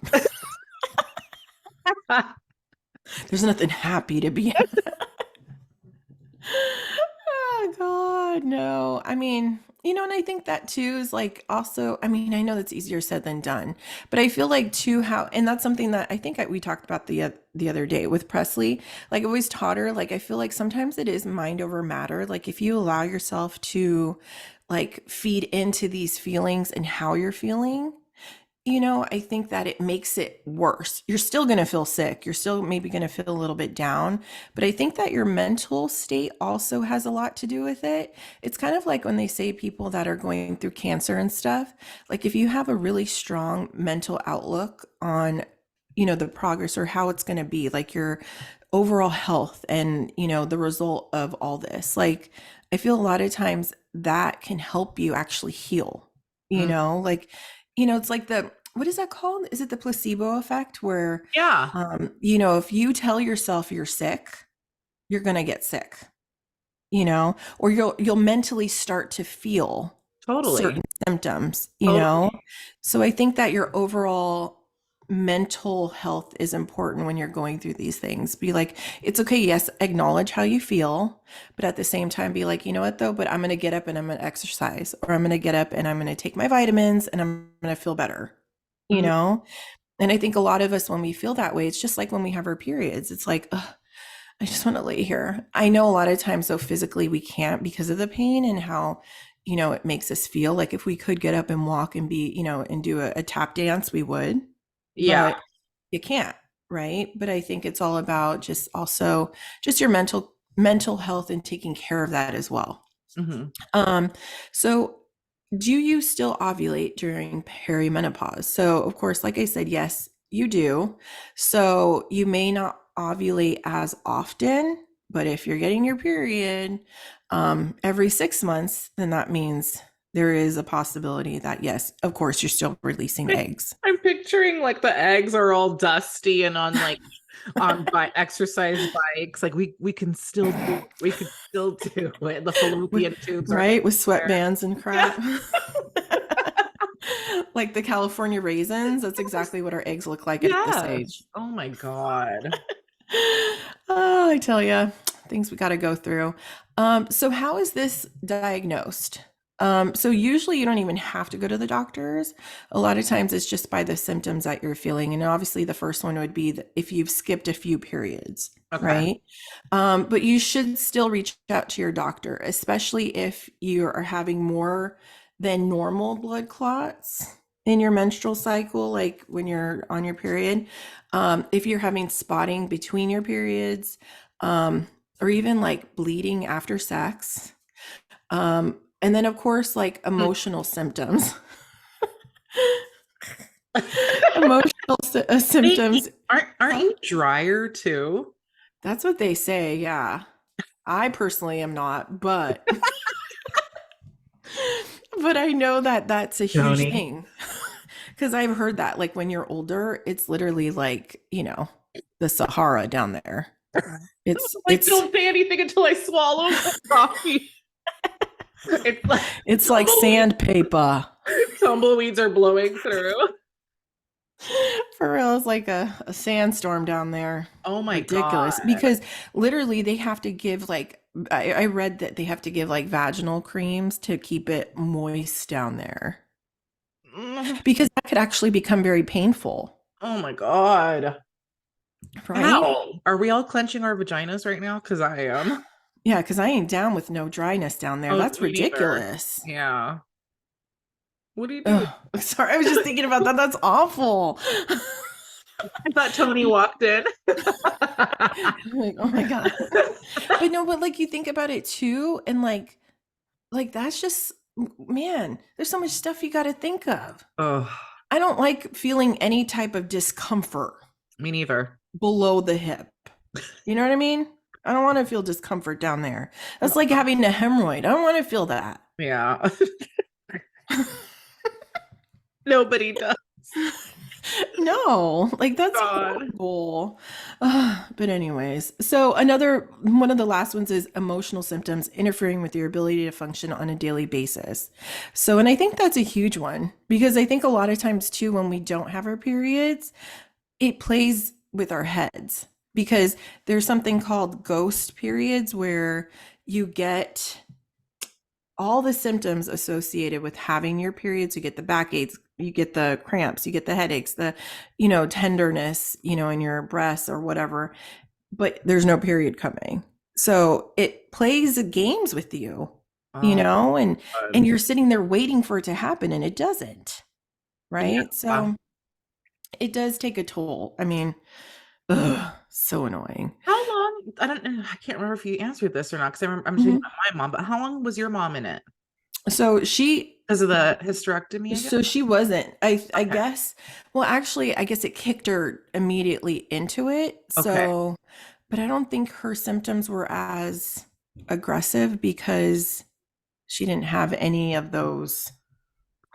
There's nothing happy to be. Oh God, no. I mean, and I think that too is like also, I mean, I know that's easier said than done, but I feel like too how, and that's something that I think we talked about the other day with Presley. Like I always taught her, like I feel like sometimes it is mind over matter. Like if you allow yourself to like feed into these feelings and how you're feeling, I think that it makes it worse. You're still going to feel sick. You're still maybe going to feel a little bit down. But I think that your mental state also has a lot to do with it. It's kind of like when they say people that are going through cancer and stuff, like if you have a really strong mental outlook on, the progress or how it's going to be, like your overall health and, the result of all this, like I feel a lot of times that can help you actually heal, Mm, like it's like what is that called? Is it the placebo effect where, yeah, if you tell yourself you're sick, you're going to get sick, or you'll mentally start to feel totally. certain symptoms, Totally. So I think that your overall mental health is important when you're going through these things. Be like, it's okay, yes, acknowledge how you feel, but at the same time be like, you know what though, but I'm going to get up and I'm going to exercise, or I'm going to get up and I'm going to take my vitamins and I'm going to feel better, you Mhm. know? And I think a lot of us, when we feel that way, it's just like when we have our periods, it's like, ugh, I just want to lay here. I know a lot of times, so physically we can't because of the pain and how, it makes us feel. Like if we could get up and walk and be, and do a tap dance, we would, Yeah. but you can't, right? But I think it's all about just also just your mental health and taking care of that as well. Hmm. Um, so do you still ovulate during perimenopause? So, of course, like I said, yes, you do. So, you may not ovulate as often, but if you're getting your period every 6 months, then that means there is a possibility that, yes, of course, you're still releasing eggs. I'm picturing like the eggs are all dusty and on like on by exercise bikes. Like we can still do we can still do it. The fallopian tubes are Right? With there. sweatbands and Yeah. crap. Like the California raisins, that's Yes. exactly what our eggs look like at this Yes. age. Oh my God. Oh, I tell you, things we got to go through. So how is this diagnosed? So usually you don't even have to go to the doctors. A lot of times it's just by the symptoms that you're feeling. And obviously the first one would be that if you've skipped a few periods, Okay. right? But you should still reach out to your doctor, especially if you are having more than normal blood clots in your menstrual cycle, like when you're on your period. If you're having spotting between your periods, um, or even like bleeding after sex. And then, of course, like emotional symptoms. Emotional Wait, symptoms. aren't you drier too? That's what they say. Yeah. I personally am not, but I know that that's a huge Joni. thing because I've heard that like when you're older, it's literally like, the Sahara down there. It's Like, it's don't say anything until I swallow my coffee. It's like it's like tumbleweeds, sandpaper. tumbleweeds are blowing through. For real, it's like a sandstorm down there. Oh my God. Ridiculous. Because literally they have to give like I read that they have to give like vaginal creams to keep it moist down there. Mm. Because that could actually become very painful, Oh my God. right? Ow. Are we all clenching our vaginas right now? Because I am. Yeah, because I ain't down with no dryness down there. Oh, That's me neither. ridiculous. Yeah. What do you do? Oh, sorry, I was just thinking about that. That's awful. I thought Tony walked in. Like, oh my God. But no, but like you think about it too, and like that's just man, there's so much stuff you got to think of. Oh, I don't like feeling any type of discomfort me neither. below the hip. You know what I mean? I don't want to feel discomfort down there. That's like having a hemorrhoid. I don't want to feel that. Yeah. Nobody does. No, like that's God. horrible. But anyways, so another one of the last ones is emotional symptoms interfering with your ability to function on a daily basis. So, and I think that's a huge one because I think a lot of times too, when we don't have our periods, it plays with our heads because there's something called ghost periods where you get all the symptoms associated with having your periods. You get the backaches, you get the cramps, you get the headaches, the, tenderness, in your breasts or whatever, but there's no period coming. So it plays games with you, Oh, and God. you're sitting there waiting for it to happen and it doesn't, Yeah. right? So it does take a toll. I mean, ugh, so annoying. How long? I don't know. I can't remember if you answered this or not because I'm thinking Mhm. about my mom, but how long was your mom in it? So she Because of the hysterectomy, I guess? So she wasn't. I Okay. guess. Well, actually, I guess it kicked her immediately into it. Okay. So, but I don't think her symptoms were as aggressive because she didn't have any of those.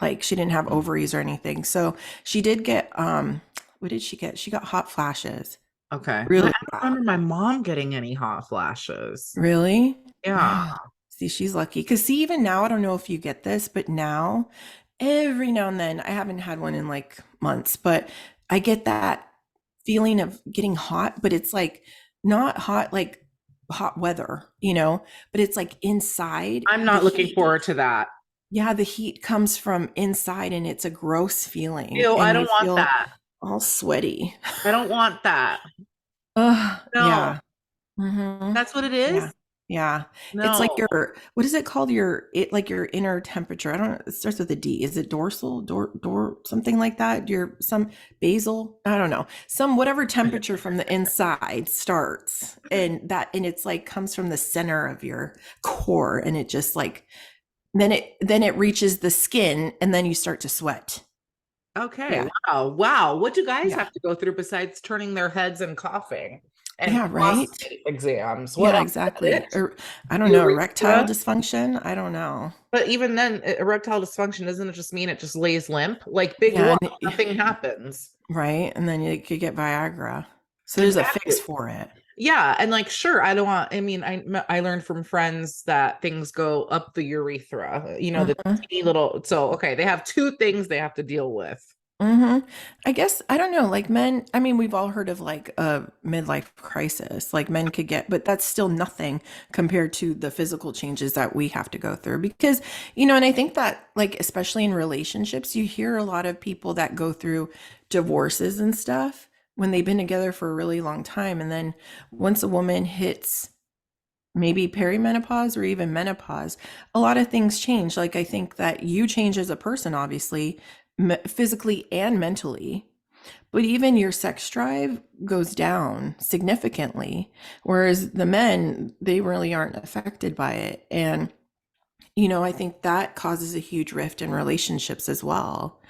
Like she didn't have ovaries or anything. So she did get what did she get? She got hot flashes. Okay. I Really don't bad. remember my mom getting any hot flashes. Really? Yeah. See, she's lucky. Because, see, even now, I don't know if you get this, but now, every now and then, I haven't had one in like months, but I get that feeling of getting hot, but it's like not hot like hot weather, but it's like inside I'm the not looking heat. forward to that. Yeah, the heat comes from inside and it's a gross feeling Ew, I and don't you want feel that. all sweaty. I don't want that. Ugh, No, yeah. Hmm. that's what it Yeah. is. Yeah. It's like No. what is it called? Like your inner temperature. I don't know. It starts with a D. Is it dorsal, something like that? Some basal? I don't know. Some whatever temperature from the inside starts and it's like comes from the center of your core and it just like, then it reaches the skin and then you start to sweat. Okay. Yeah. Wow. Wow. What do guys Yeah. have to go through besides turning their heads and coughing and Yeah. Right. prostate exams? What Yeah, else? Is exactly. it? Or I don't know, erectile Urethra? dysfunction. I don't know. But even then, erectile dysfunction doesn't it just mean it just lays limp? Like big Yeah. whoop, nothing happens. Right? And then you could get Viagra. So there's a fix Exactly. for it. Yeah, and like sure, I don't want. I mean, I learned from friends that things go up the urethra. The Mhm. teeny little. So okay, they have two things they have to deal with. Mhm. I guess I don't know, like men, I mean, we've all heard of like a midlife crisis. Like men could get, but that's still nothing compared to the physical changes that we have to go through because, and I think that like especially in relationships, you hear a lot of people that go through divorces and stuff when they've been together for a really long time and then once a woman hits maybe perimenopause or even menopause, a lot of things change. Like I think that you change as a person, obviously, physically and mentally, but even your sex drive goes down significantly. Whereas the men, they really aren't affected by it. And, I think that causes a huge rift in relationships as well.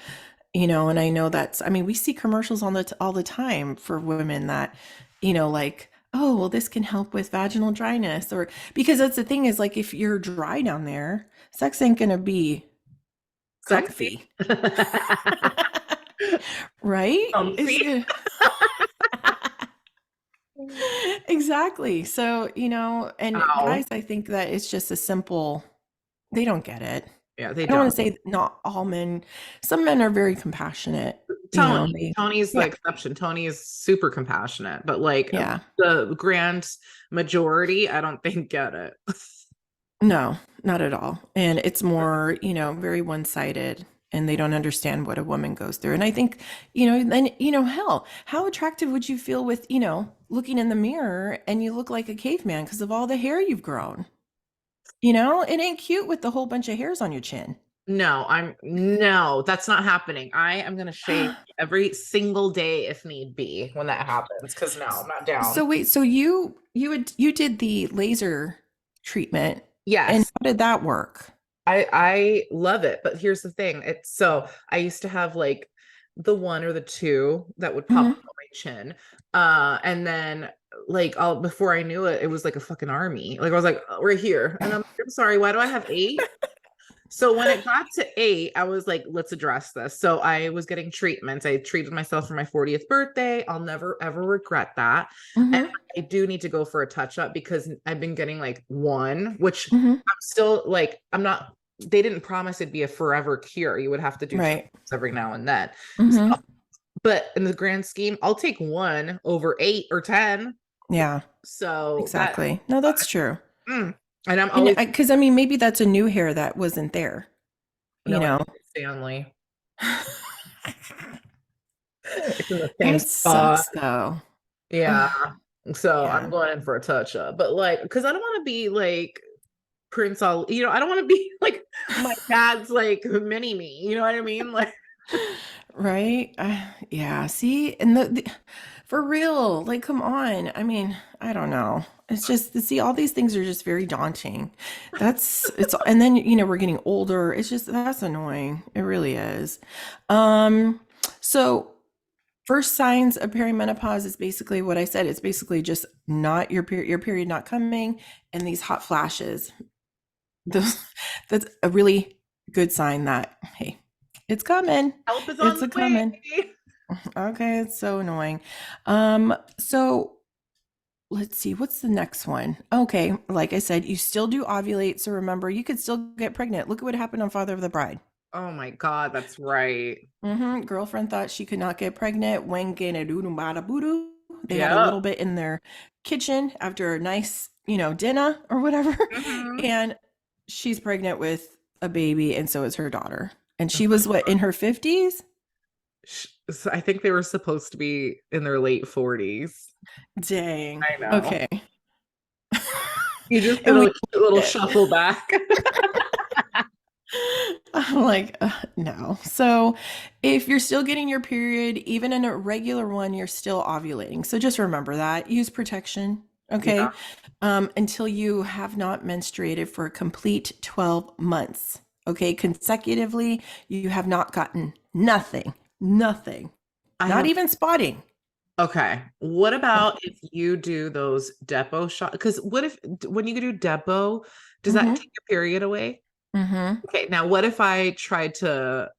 And I know I mean, we see commercials on all the time for women that, like, oh, well, this can help with vaginal dryness or because that's the thing is like if you're dry down there, sex ain't gonna be Sexy. comfy. Right? It's See? good. Exactly. So, and Ow. guys, I think that it's just a simple, they don't get it. Yeah, they I don't want don't. to say not all men, some men are very compassionate, they, Tony's the yeah, exception. Tony is super compassionate, but like yeah. the grand majority, I don't think get it. No, not at all. And it's more, very one-sided and they don't understand what a woman goes through. And I think, then, hell, how attractive would you feel with, looking in the mirror and you look like a caveman because of all the hair you've grown? It ain't cute with the whole bunch of hairs on your chin. No, that's not happening. I am gonna shave every single day if need be when that happens. Cause no, I'm not down. So wait, so you did the laser treatment and Yes. how did that work? I love it, but here's the thing. It's so I used to have like the one or the two that would pop up Hmm. on my chin. And then like all before I knew it, it was like a fucking army. Like I was like, "Oh, we're here." And I'm sorry, why do I have eight? So when it got to eight, I was like, let's address this. So I was getting treatments. I treated myself for my 40th birthday. I'll never ever regret that. And Hmm. I do need to go for a touch up because I've been getting like one, which Hmm. I'm still like, I'm not, they didn't promise it'd be a forever cure. You would have to do Right. touch-ups every now and then. So, Hmm. but in the grand scheme, I'll take one over eight or 10. Yeah. So that, Exactly. No, uh, that's true. and I'm And always, because I mean, maybe that's a new hair that wasn't there, you no, I know. think it's Stanley. It's in the same That spot. sucks though. Yeah. So I'm Yeah. going in for a touch up. But like, because I don't want to be like Prince all, I don't want to be like my dad's like mini me. You know what I mean? Like, Right? Yeah. See, and for real, like, come on. I mean, I don't know. It's just see, all these things are just very daunting. And then we're getting older. It's just that's annoying. It really is. Um, so first signs of perimenopause is basically what I said. It's basically just not your period not coming and these hot flashes. Those, that's a really good sign that hey, it's coming. help is on It's the a way. coming. Okay, it's so annoying. So let's see, what's the next one? Okay, like I said, you still do ovulate, so remember you could still get pregnant. Look at what happened on Father of the Bride. Oh my God, that's right. Girlfriend thought she could not get pregnant. Wenge ne doo bada boo. They had a Yep. little bit in their kitchen after a nice, dinner or whatever. Hmm. And she's pregnant with a baby, and so is her daughter. And Oh she my was what, in God. her 50s? So I think they were supposed to be in their late 40s. Dang. I know. Okay. You just did And we a little it. shuffle back. I'm like, no. So, if you're still getting your period, even in a regular one, you're still ovulating. So, just remember that. Use protection, Yeah, okay? Until you have not menstruated for a complete 12 months, okay? Consecutively, you have not gotten nothing, nothing, I not have. even spotting. Okay. What about if you do those depot shot? Because what if when you do depot, does that Mm-hmm. take your period away? Mm-hmm. Okay. Now, what if I tried to,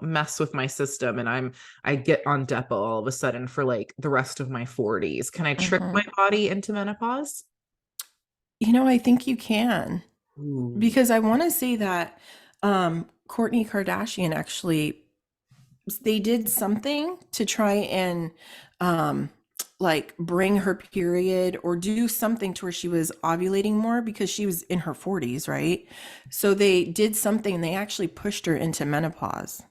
mess with my system and I get on depot all of a sudden for like the rest of my 40s? Can I trick Mm-hmm. my body into menopause? I think you can. Ooh. Because I want to say that Kourtney Kardashian actually they did something to try and um like bring her period or do something to where she was ovulating more because she was in her 40s, right? So they did something, they actually pushed her into menopause.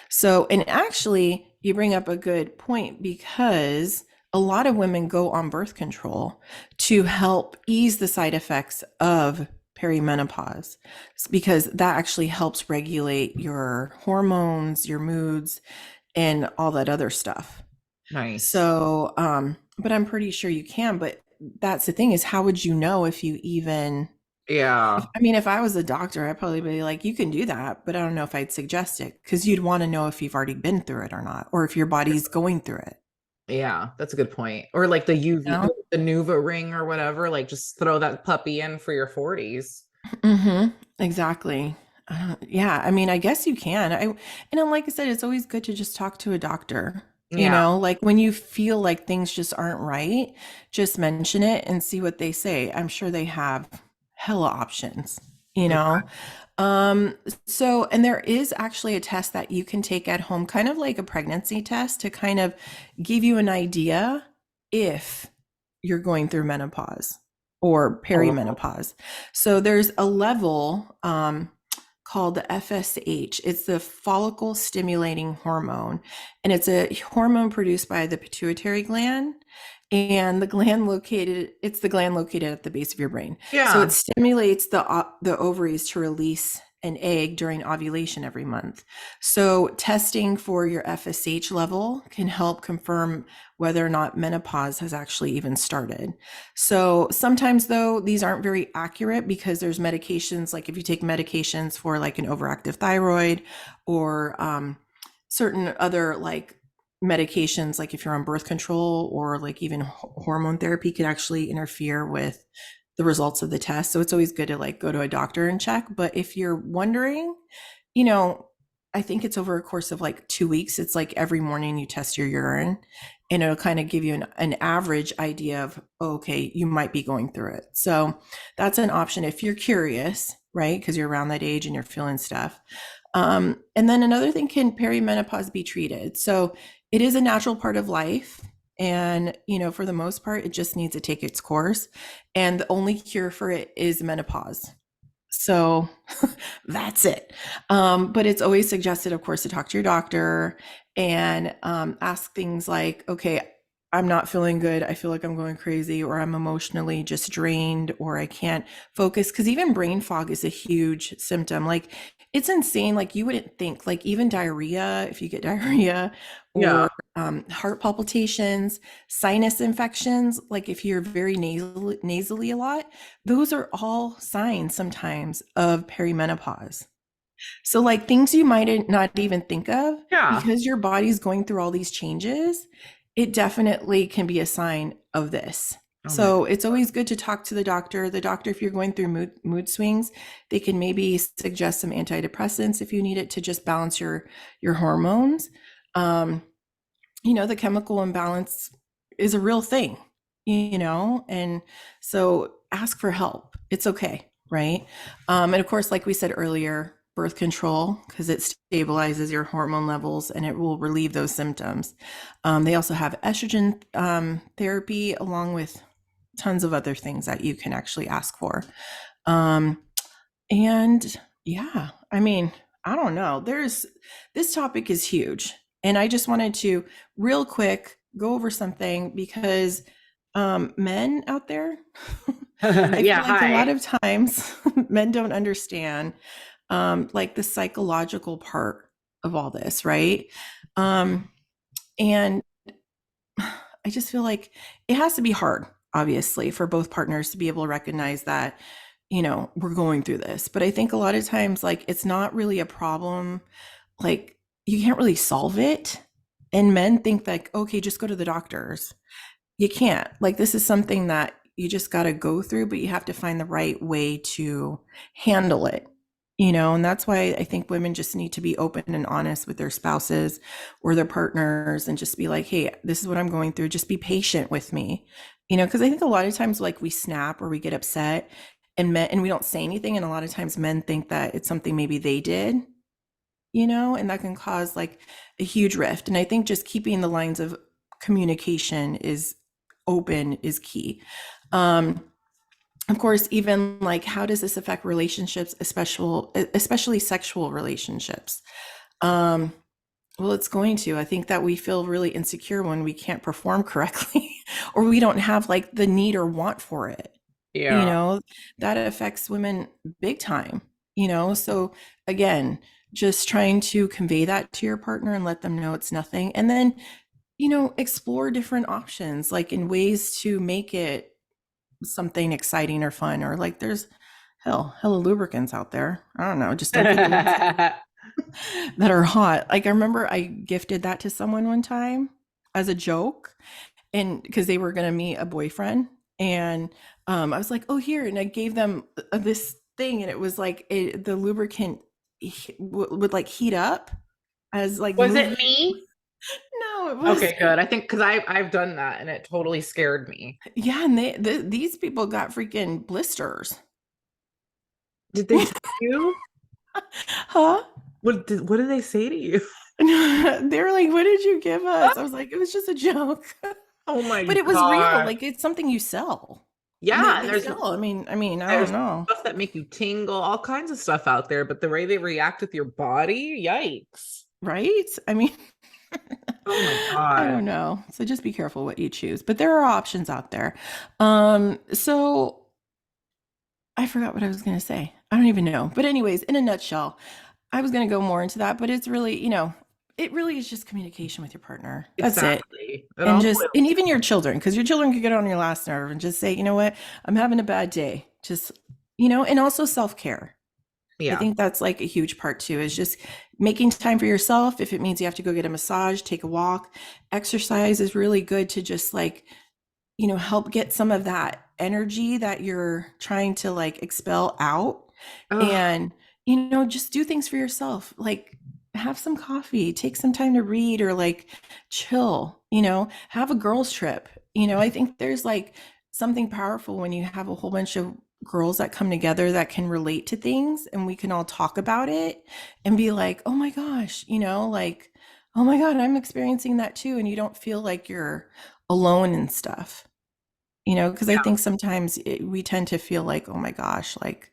So, and actually, you bring up a good point because a lot of women go on birth control to help ease the side effects of perimenopause because that actually helps regulate your hormones, your moods, and all that other stuff. Nice. So, but I'm pretty sure you can. But that's the thing is, how would you know if you even Yeah. I mean, if I was a doctor, I'd probably be like, you can do that, but I don't know if I'd suggest it because you'd want to know if you've already been through it or not, or if your body's going through it. Yeah, that's a good point. Or like the You UV, know? the Nuva ring or whatever, like just throw that puppy in for your 40s. Exactly. Yeah, I mean, I guess you can. And then, like I said, it's always good to just talk to a doctor. Yeah. Like when you feel like things just aren't right, just mention it and see what they say. I'm sure they have hella options, you Yeah. know? Um, so, and there is actually a test that you can take at home, kind of like a pregnancy test to kind of give you an idea if you're going through menopause or Oh, perimenopause. So there's a level called the FSH. It's the follicle stimulating hormone, and it's a hormone produced by the pituitary gland. And it's the gland located at the base of your brain. So it yeah. stimulates the ovaries to release an egg during ovulation every month. So testing for your FSH level can help confirm whether or not menopause has actually even started. So sometimes though these aren't very accurate because there's medications like if you take medications for like an overactive thyroid or certain other like medications like if you're on birth control or like even hormone therapy could actually interfere with the results of the test. So it's always good to like go to a doctor and check. But if you're wondering, you know, I think it's over a course of like 2 weeks. It's like every morning you test your urine and it'll kind of give you an average idea of, oh, okay, you might be going through it. So that's an option if you're curious, right? Because you're around that age and you're feeling stuff. And then another thing, can perimenopause be treated? So it is a natural part of life. And, for the most part, it just needs to take its course. And the only cure for it is menopause. So that's it. But it's always suggested, of course, to talk to your doctor and ask things like, okay, I'm not feeling good. I feel like I'm going crazy, or I'm emotionally just drained, or I can't focus. Because even brain fog is a huge symptom. Like, it's insane. Like, you wouldn't think, like, even diarrhea, if you get diarrhea, Yeah. or heart palpitations, sinus infections, like if you're very nasally a lot, those are all signs sometimes of perimenopause. So, like things you might not even think of Yeah. because your body's going through all these changes, it definitely can be a sign of this. Oh my So, it's God. always good to talk to the doctor. The doctor, if you're going through mood swings, they can maybe suggest some antidepressants if you need it to just balance your hormones. Um, the chemical imbalance is a real thing, and so ask for help. It's okay, right? And of course, like we said earlier, birth control because it stabilizes your hormone levels and it will relieve those symptoms. They also have estrogen therapy, along with tons of other things that you can actually ask for. Um, and yeah, I mean, I don't know. This topic is huge. And I just wanted to real quick go over something because men out there, I feel Yeah, like a lot hi. of times men don't understand like the psychological part of all this, right? Um, and I just feel like it has to be hard, obviously, for both partners to be able to recognize that, we're going through this. But I think a lot of times, like, it's not really a problem. Like, you can't really solve it. And men think, like, okay, just go to the doctors. You can't. Like, this is something that you just got to go through, but you have to find the right way to handle it. And that's why I think women just need to be open and honest with their spouses or their partners and just be like, hey, this is what I'm going through. Just be patient with me. Because I think a lot of times, like, we snap or we get upset and we don't say anything. And a lot of times men think that it's something maybe they did, and that can cause like a huge rift. And I think just keeping the lines of communication is open is key. Of course, even like, how does this affect relationships, especially sexual relationships? Um, well, it's going to. I think that we feel really insecure when we can't perform correctly or we don't have like the need or want for it. you Yeah. know that affects women big time. So again, just trying to convey that to your partner and let them know it's nothing, and then explore different options, like in ways to make it something exciting or fun, or like there's hella lubricants out there. I don't know, just don't get the ones that are hot. Like, I remember I gifted that to someone one time as a joke, and because they were going to meet a boyfriend, and I was like, oh, here, and I gave them this thing, and it was like the lubricant would like heat up as like Was moving. it me? No, it was. Okay, good. I think because I've done that and it totally scared me. Yeah, and these people got freaking blisters. Did they tell you? Huh? What did they say to you? They were like, what did you give us? I was like, it was just a joke. Oh my But it was real. gosh. Like, it's something you sell. they, Yeah, and they sell. I mean, I there's don't know. stuff that make you tingle, all kinds of stuff out there, but the way they react with your body, yikes. Right? I mean, Oh my I God. don't know. So just be careful what you choose. But there are options out there. So I forgot what I was going to say. I don't even know. But anyways, in a nutshell, I was going to go more into that, but it's really, it really is just communication with your partner. That's it. Exactly. It And all just, and boils. even your children, because your children could get on your last nerve and just say, you know what, I'm having a bad day. Just, and also self-care. I Yeah. think that's like a huge part too, is just making time for yourself. If it means you have to go get a massage, take a walk, exercise is really good to just like, help get some of that energy that you're trying to like expel out. Oh, And, just do things for yourself. Like, have some coffee, take some time to read, or like chill, have a girls trip. I think there's like something powerful when you have a whole bunch of girls that come together that can relate to things, and we can all talk about it and be like, oh my gosh, like, oh my God, I'm experiencing that too. And you don't feel like you're alone and stuff, because I think sometimes we tend to feel like, oh my gosh, like,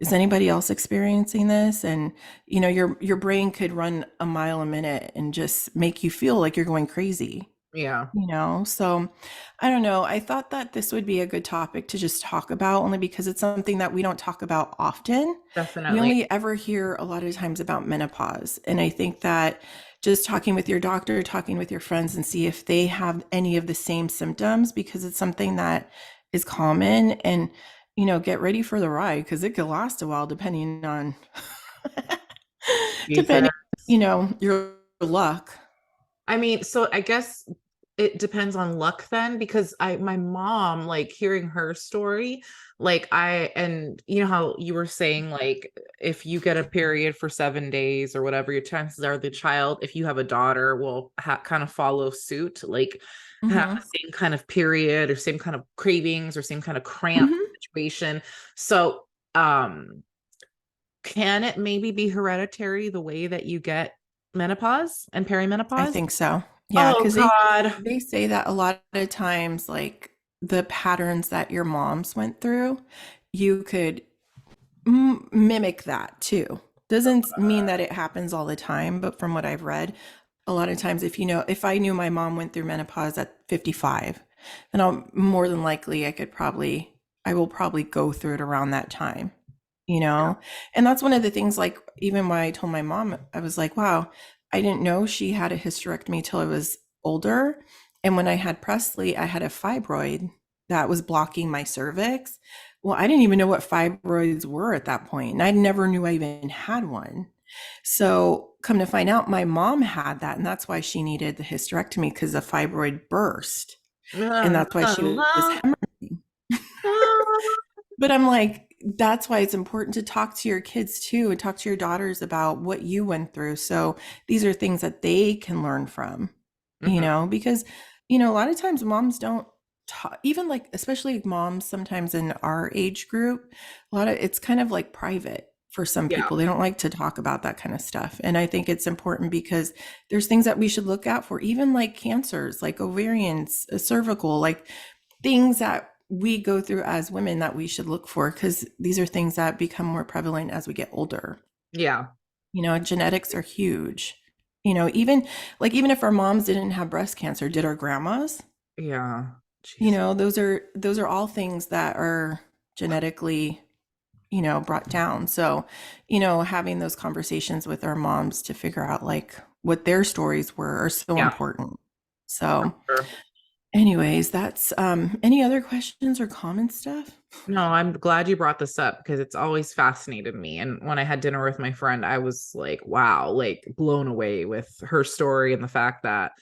is anybody else experiencing this? And your brain could run a mile a minute and just make you feel like you're going crazy. yeah, So I don't know. I thought that this would be a good topic to just talk about, only because it's something that we don't talk about often. We definitely. only ever hear a lot of times about menopause. And I think that just talking with your doctor, talking with your friends, and see if they have any of the same symptoms, because it's something that is common. And, get ready for the ride, because it could last a while depending on, Jesus. depending, your luck. I mean, so I guess it depends on luck then, because my mom, like hearing her story, like and you know how you were saying, like, if you get a period for 7 days or whatever, your chances are the child, if you have a daughter, will kind of follow suit, like have Hmm. the same kind of period or same kind of cravings or same kind of cramp Hmm. situation. So, can it maybe be hereditary the way that you get menopause and I perimenopause? think so. Yeah, Oh because God. they say that a lot of times, like the patterns that your moms went through, you could mimic that too. Doesn't mean that it happens all the time, but from what I've read, a lot of times, if I knew my mom went through menopause at 55, then I'll more than likely I will probably go through it around that time, you Yeah. know? And that's one of the things, like, even when I told my mom, I was like, wow, I didn't know she had a hysterectomy till I was older. And when I had Presley, I had a fibroid that was blocking my cervix. Well, I didn't even know what fibroids were at that point, and I never knew I even had one. So, come to find out, my mom had that, and that's why she needed the hysterectomy because the fibroid burst, and that's why she was hemorrhaging. But I'm like, that's why it's important to talk to your kids too and talk to your daughters about what you went through. So these are things that they can learn from, Mhm. because, a lot of times moms don't talk, even like, especially moms sometimes in our age group, a lot of it's kind of like private for some Yeah. people. They don't like to talk about that kind of stuff. And I think it's important because there's things that we should look out for, even like cancers, like ovarian, cervical, like things that we go through as women that we should look for because these are things that become more prevalent as we get older. Yeah. Genetics are huge. Even if our moms didn't have breast cancer, did our grandmas? Yeah. Jeez. Those are all things that are genetically, brought down. So, having those conversations with our moms to figure out like what their stories were are so Yeah. important. So, Sure. anyways, that's any other questions or common stuff? No, I'm glad you brought this up because it's always fascinated me. And when I had dinner with my friend, I was like, wow, like blown away with her story and the fact that,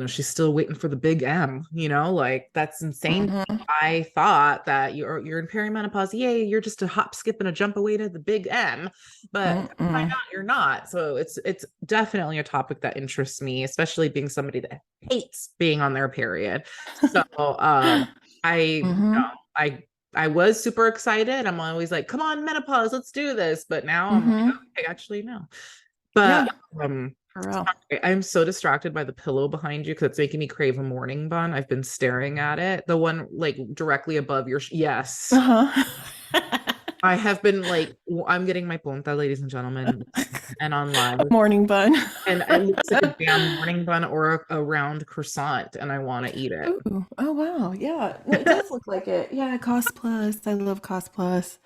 she's still waiting for the big M, like that's insane. Mm-hmm. I thought that you're in perimenopause. Yay, you're just a hop, skip, and a jump away to the big M. But find Mm-mm. out you're not. So it's definitely a topic that interests me, especially being somebody that hates being on their period. So I Mm-hmm. I I was super excited. I'm always like, come on, menopause, let's do this. But now I'm like, Mm-hmm. okay, actually, no. But Yeah, for real. sorry, I'm so distracted by the pillow behind you because it's making me crave a morning bun. I've been staring at it. The one like directly above your yes. Uh-huh. I have been like, I'm getting my punta, ladies and gentlemen, and on A live. morning bun. And it looks like a damn morning bun or a round croissant, and I want to eat it. Ooh, oh wow. Yeah, it does look like it. Yeah, Cost Plus. I love Cost Plus.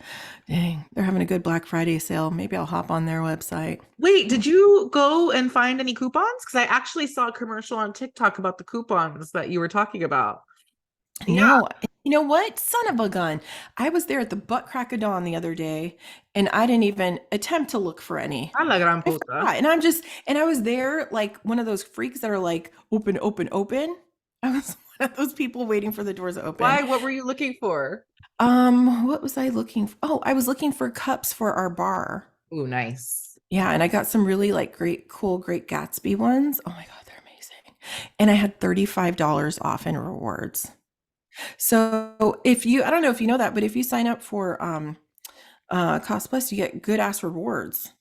Dang, they're having a good Black Friday sale. Maybe I'll hop on their website. Wait, did you go and find any coupons? Because I actually saw a commercial on TikTok about the coupons that you were talking about. Yeah, No, you know what? Son of a gun. I was there at the butt crack of dawn the other day and I didn't even attempt to look for any. I la gran I puta. forgot. And I was there like one of those freaks that are like, open, open, open. I was one of those people waiting for the doors to open. Why? What were you looking for? What was I looking for? Oh, I was looking for cups for our bar. Ooh, nice. Yeah, and I got some really like great, cool, Great Gatsby ones. Oh my God, they're amazing. And I had $35 off in rewards. So I don't know if you know that, but if you sign up for Cost Plus, you get good ass rewards.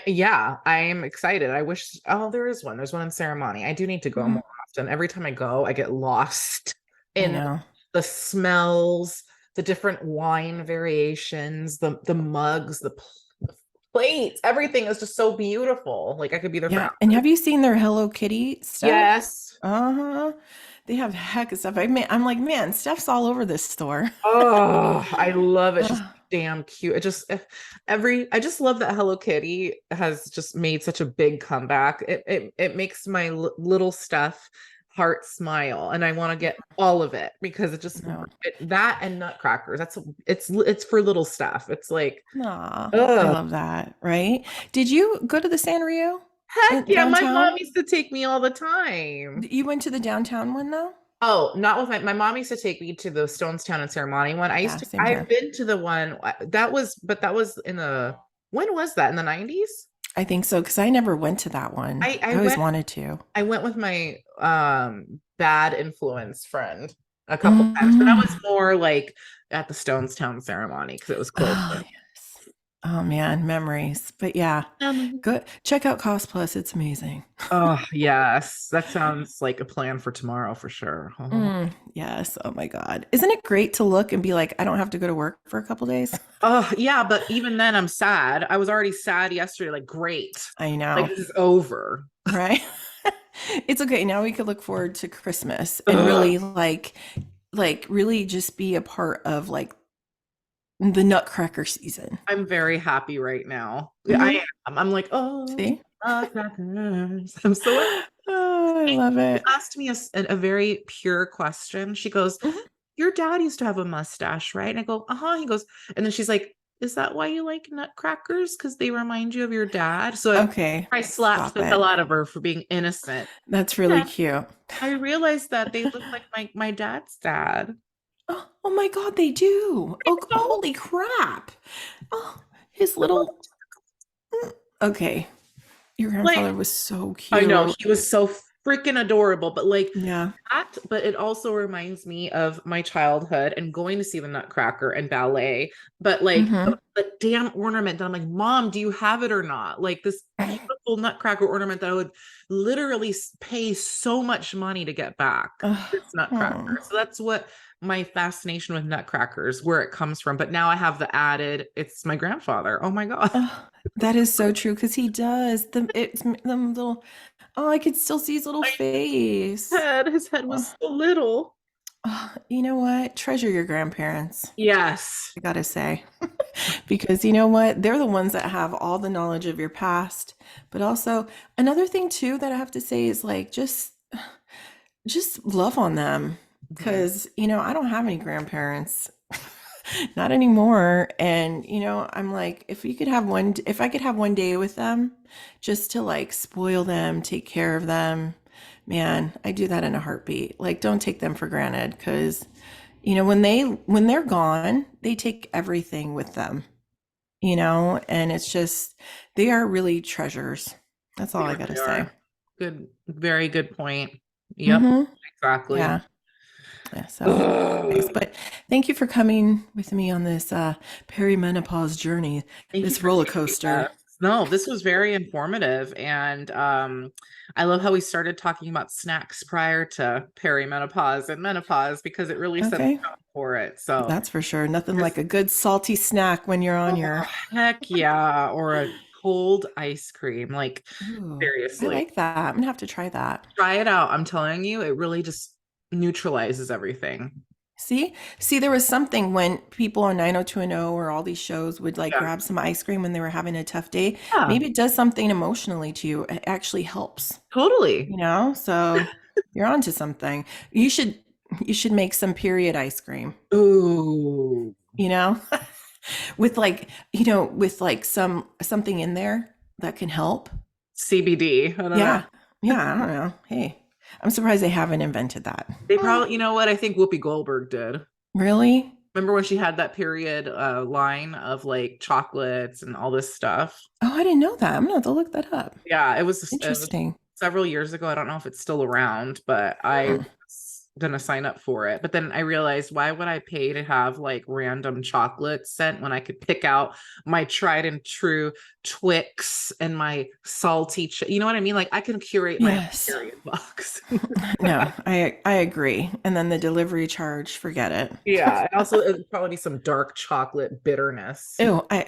Yeah, I am excited. I wish, oh, there is one. There's one in Ceremony. I do need to go Mhm. more often. Every time I go, I get lost I in know. the smells, the different wine variations, the mugs, the plates. Everything is just so beautiful. Like I could be there for Yeah. And hours. have you seen their Hello Kitty stuff? Yes. Uh-huh. They have heck of stuff. I'm like, man, stuff's all over this store. Oh, I love it. She's Ugh, damn cute. It just I just love that Hello Kitty has just made such a big comeback. It makes my little stuff heart smile, and I want to get all of it because no. that and nutcrackers. It's for little stuff. It's like, Aw, I oh, love that, right? Did you go to the Sanrio heck in yeah, my downtown? mom used to take me all the time. You went to the downtown one though? Oh, not with my mom used to take me to the Stonestown and Ceremony one. Yeah, same I've here. been to the one but that was in the when was that in the 90s? I think so because I never went to that one. I I always went wanted to. with my bad influence friend a couple times, but that was Mhm. more like at the Stonestown Ceremony because it was closer. Oh, yes. Oh man, memories. But yeah, good. Check out Cost Plus. It's amazing. Oh, yes. That sounds like a plan for tomorrow for sure. Oh. Yes. Oh my God. Isn't it great to look and be like, I don't have to go to work for a couple days? Oh, yeah, but even then I'm sad. I was already sad yesterday. Like, great. I Like, know, this is over. right? It's okay. Now we could look forward to Christmas and Ugh. really really just be a part of like the Nutcracker season. I'm very happy right now. I Hmm. am. I'm like, oh, See? crackers. I'm so Oh, I love She it. asked me a very pure question. She goes, Mhm. your dad used to have a mustache, right? And I go, uh-huh. He goes, and then she's like, is that why you like nutcrackers? Because they remind you of your dad? So Okay, I slapped stop the it. hell out of her for being innocent. That's really Yeah, cute. I realized that they look like my dad's dad. Oh, oh my God, they do. Oh, So, holy crap. Oh, his little. Okay, your like, grandfather was so I know cute. he was so freaking adorable, but like Yeah. that, but it also reminds me of my childhood and going to see the Nutcracker and ballet. But like Hmm. the damn ornament that I'm like, Mom, do you have it or not? Like this beautiful Nutcracker ornament that I would literally pay so much money to get back. This Nutcracker. Oh, So that's what my fascination with Nutcrackers, where it comes from. But now I have the added, it's my grandfather. Oh my God. oh, that is so true because he does. It's the little. Oh, I could still see his little face. His head Oh, was so little. you know what? Treasure your grandparents. Yes. I gotta say. Because you know what? They're the ones that have all the knowledge of your past. But also, another thing too that I have to say is like just love on them. Mhm. Because, I don't have any grandparents. Not anymore. And, I'm like, if I could have one day with them just to like spoil them, take care of them, man, I do that in a heartbeat. Like, don't take them for granted because, when they're gone, they take everything with them, and it's just, they are really treasures. That's all They I got to really say. are. Good, very good point. Yep, Hmm. exactly. Yeah. Yeah. So, anyways, Ugh. but thank you for coming with me on this perimenopause journey, Thank you this for roller taking coaster. us. No, this was very informative. And I love how we started talking about snacks prior to perimenopause and menopause because it really set the Okay. tone for it. So That's for sure. Nothing like just, a good salty snack when you're on oh, your. heck yeah. Or a cold ice cream. Like, Ooh, I seriously, like that. I'm gonna have to try that. try it out. I'm telling you, it really just neutralizes everything. See, there was something when people on 90210 or all these shows would like Yeah, grab some ice cream when they were having a tough day. yeah, Maybe it does something emotionally to you. It actually helps, totally. So you're onto something. You should you should make some period ice cream, Ooh, you know, with like something in there that can help. CBD. I don't know. Yeah. Yeah, I don't know. Hey, I'm surprised they haven't invented that. They Hmm. probably, you know what? I think Whoopi Goldberg did. Really? Remember when she had that period line of like chocolates and all this stuff? Oh, I didn't know that. I'm gonna have to look that up. Yeah, it was Interesting. several years ago. I don't know if it's still around, but I Hmm. was gonna sign up for it. But then I realized, why would I pay to have like random chocolate sent when I could pick out my tried and true Twix and my salty, you know what I mean? Like I can curate my own Yes. period box. No, I agree. And then the delivery charge, forget it. Yeah, and also it'd probably be some dark chocolate bitterness. Ew, I,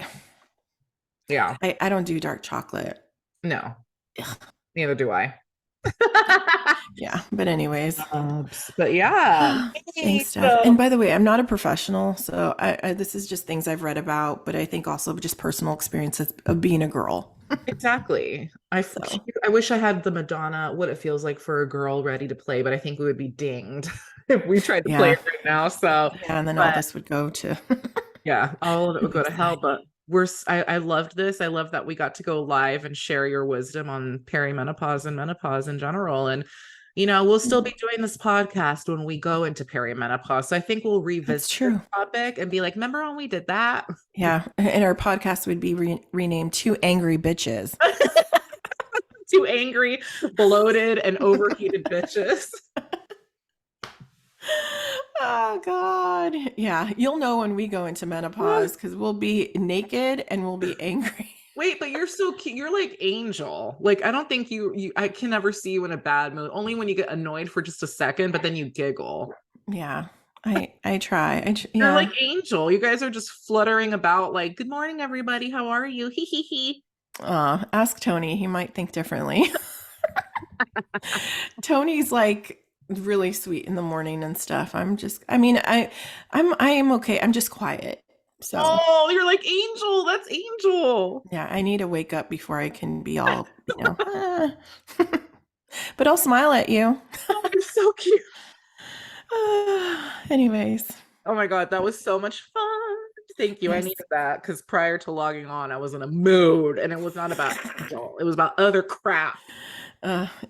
Yeah, I I don't do dark chocolate. no, Ugh. neither do I. Yeah, but anyways. But yeah, Thanks, hey, Steph. so And by the way, I'm not a professional, so this is just things I've read about, but I think also just personal experiences of being a girl. exactly. So, I wish I had the Madonna, what it feels like for a girl ready to play, but I think we would be dinged if we tried to play yeah. it right now. So, Yeah, and then all but this would go to yeah, all of it would go to hell. wayside. But I loved this. I love that we got to go live and share your wisdom on perimenopause and menopause in general. And, we'll still be doing this podcast when we go into perimenopause. So I think we'll That's revisit this true. topic and be like, remember when we did that? Yeah, and our podcast would be renamed Two Angry Bitches. Two angry, bloated, and overheated bitches. Oh God. Yeah, you'll know when we go into menopause because we'll be naked and we'll be angry. Wait, but you're so cute. You're like Angel. Like I don't think I can never see you in a bad mood. Only when you get annoyed for just a second, but then you giggle. Yeah, I try. You're like Yeah. Angel. You guys are just fluttering about like, "Good morning everybody. How are you?" Hee hee hee. Ask Tony. He might think differently. Tony's like really sweet in the morning and stuff. I mean, I am okay. I'm just quiet. So Oh, you're like Angel. That's Angel. yeah, I need to wake up before I can be all, but I'll smile at you. Oh, you're so cute. Anyways, Oh my God, that was so much fun. Thank you. I yes. needed that because prior to logging on, I was in a mood and it was not about Angel. It was about other crap.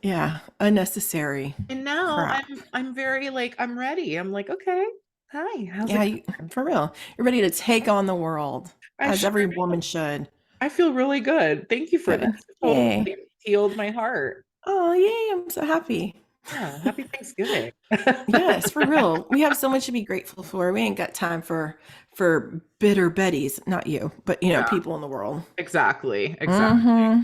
Yeah, unnecessary And now crap. I'm very like I'm ready. I'm like, okay, hi, how's Yeah, it going? for real. You're ready to take on the world, I as sure every am. woman should. I feel really good. Thank you for this. Good. It totally Yay. healed my heart. Oh, yay. I'm so happy. Yeah, happy Thanksgiving. Yes, for real. We have so much to be grateful for. We ain't got time for bitter Bettys. Not you, but Yeah, people in the world. exactly. Exactly. Mm-hmm.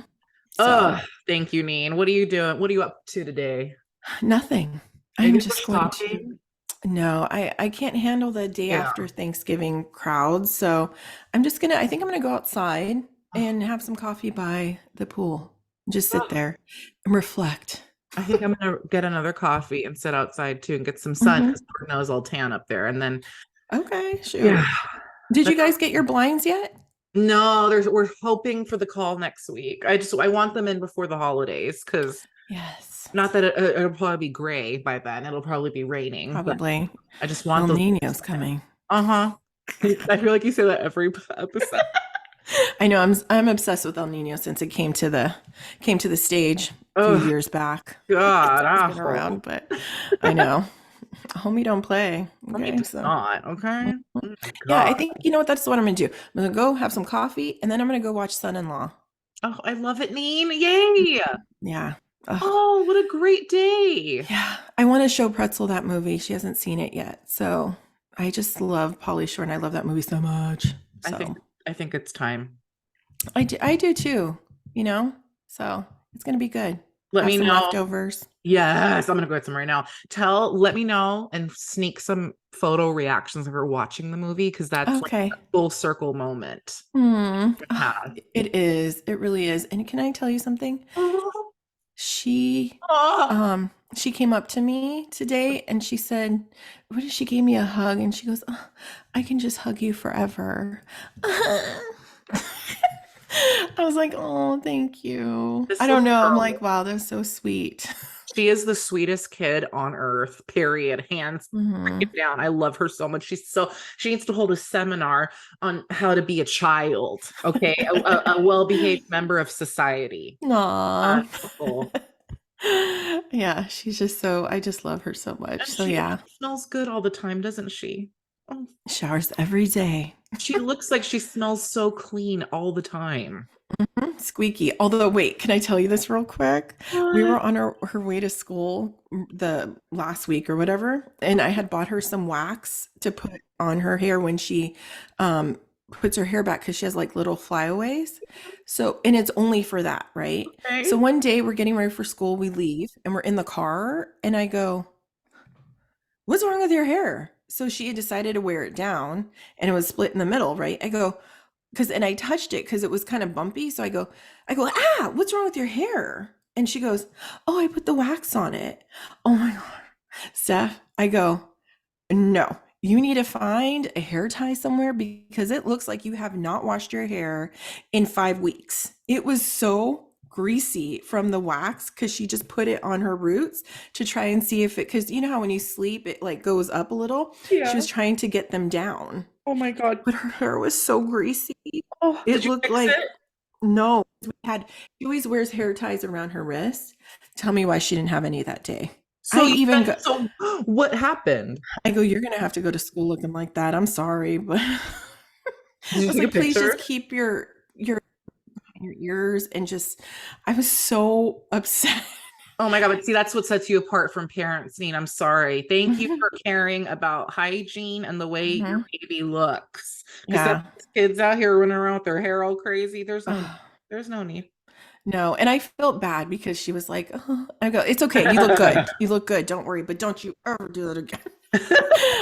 So Oh, thank you, Neen. What are you doing? What are you up to today? nothing. Are you I'm gonna go just going to shopping? no, I can't handle the day Yeah. after Thanksgiving crowds. So I think I'm gonna go outside Oh, and have some coffee by the pool. Just sit oh. there and reflect. I think I'm gonna get another coffee and sit outside too and get some sun because Hmm. Lord knows I'll tan up there. And then Okay, yeah. shoot. Did you guys get your blinds yet? No, we're hoping for the call next week. I want them in before the holidays because Yes, not that it'll probably be gray by then. It'll probably be raining, but probably. I just want El those. Nino's coming. Uh-huh. I feel like you say that every episode. I know I'm obsessed with El Nino since it came to the stage a few Oh years back. It's God, always been awful. around, but I know. Homie don't play. Homie Okay, does so not. Okay. mhm. Oh my Yeah, I God. think you know what that's what I'm gonna do. I'm gonna go have some coffee and then I'm gonna go watch Son-in-Law. Oh, I love it, Neen. Yay. Yeah. Ugh. Oh, what a great day. Yeah. I want to show Pretzel that movie. She hasn't seen it yet. So I just love Polly Shore and I love that movie so much. I think So I think it's time. I do too, you know? So it's gonna be good. Let Have me some know. leftovers. Yes, I'm gonna go get some right now. Let me know and sneak some photo reactions of her watching the movie because that's like a Okay. full circle moment. Hmm. Yeah. It is. It really is. And can I tell you something? Oh, She oh. she came up to me today and she said, what did she gave me a hug and she goes, "Oh, I can just hug you forever." I was like, "Oh, thank you." I This don't little know. I'm girl, like, "Wow, that's so sweet." she is the sweetest kid on earth, period. Hands Hmm. freaking down. I love her so much. She needs to hold a seminar on how to be a child, okay? A well-behaved member of society. Aw. Wonderful. Yeah, she's just so I just love her so much. And So she yeah, smells good all the time, doesn't she? Oh, showers every day. she looks like she smells so clean all the time. Squeaky. Although, wait, can I tell you this real quick? We What? were on her way to school the last week or whatever, and I had bought her some wax to put on her hair when she um, puts her hair back because she has like little flyaways. So, and it's only for that, right? So Okay. one day we're getting ready for school, we leave, and we're in the car, and I go, "What's wrong with your hair?" So she had decided to wear it down, and it was split in the middle, right? I go, because and I touched it because it was kind of bumpy. So I go, ah, what's wrong with your hair? And she goes, oh, I put the wax on it. Oh my God. Steph, I go, no, you need to find a hair tie somewhere because it looks like you have not washed your hair in 5 weeks. It was so greasy from the wax because she just put it on her roots to try and see if it, because you know how when you sleep, it like goes up a little. She Yeah. was trying to get them down, Oh my God. but her hair was so greasy. Oh, did It you looked fix like it? no. We had she always wears hair ties around her wrist. Tell me why she didn't have any that day. I So you even go so what happened? I go, you're gonna have to go to school looking like that. I'm sorry, but I Did you was take a like, please just picture? keep your ears and just I was so upset. Oh my God, but see, that's what sets you apart from parents, Neen. I'm sorry. Thank you for caring about hygiene and the way your Hmm. baby looks. Because some Yeah. kids out here running around with their hair all crazy. There's no need. No, and I felt bad because she was like, oh. I go, it's okay. You look good. You look good. Don't worry, but don't you ever do that again.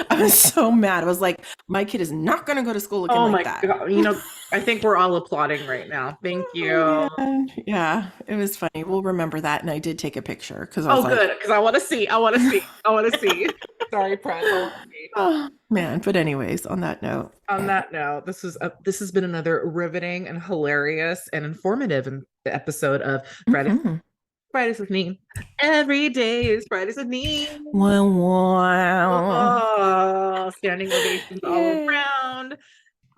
I was so mad. I was like, my kid is not going to go to school looking Oh like my that. God. I think we're all applauding right now. Thank Oh you. man. Yeah, it was funny. We'll remember that. And I did take a picture because I was Oh, like, good. Because I want to see. I want to see. I want to see. Sorry, press. I want to see. oh man. But anyways, on that note, On that note, this has been another riveting and hilarious and informative episode of mhm. Fridays with Neen. Every day is Fridays with Neen. Wow, wow. Oh, standing ovations all Yay. around.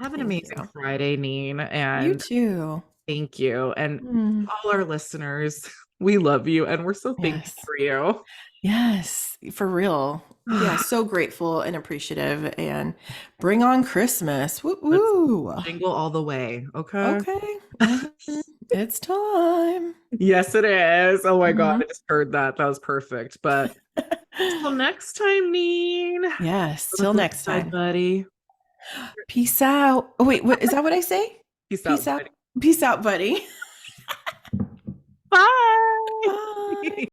Have an Thank amazing you. Friday, Neen, You and too. thank you. And Mm, all our listeners, we love you and we're so thankful yes. for you. Yes, for real. Yeah, so grateful and appreciative and bring on Christmas. Woo Let's woo. jingle all the way, okay? Okay. It's time. Yes, it is. Oh my God, Mhm. I just heard that. That was perfect. But till next time, Neen. On Yes, the till flip next side, time. buddy. Peace out. Oh wait, what is that what I say? Peace out, Peace buddy. out. Peace out, buddy.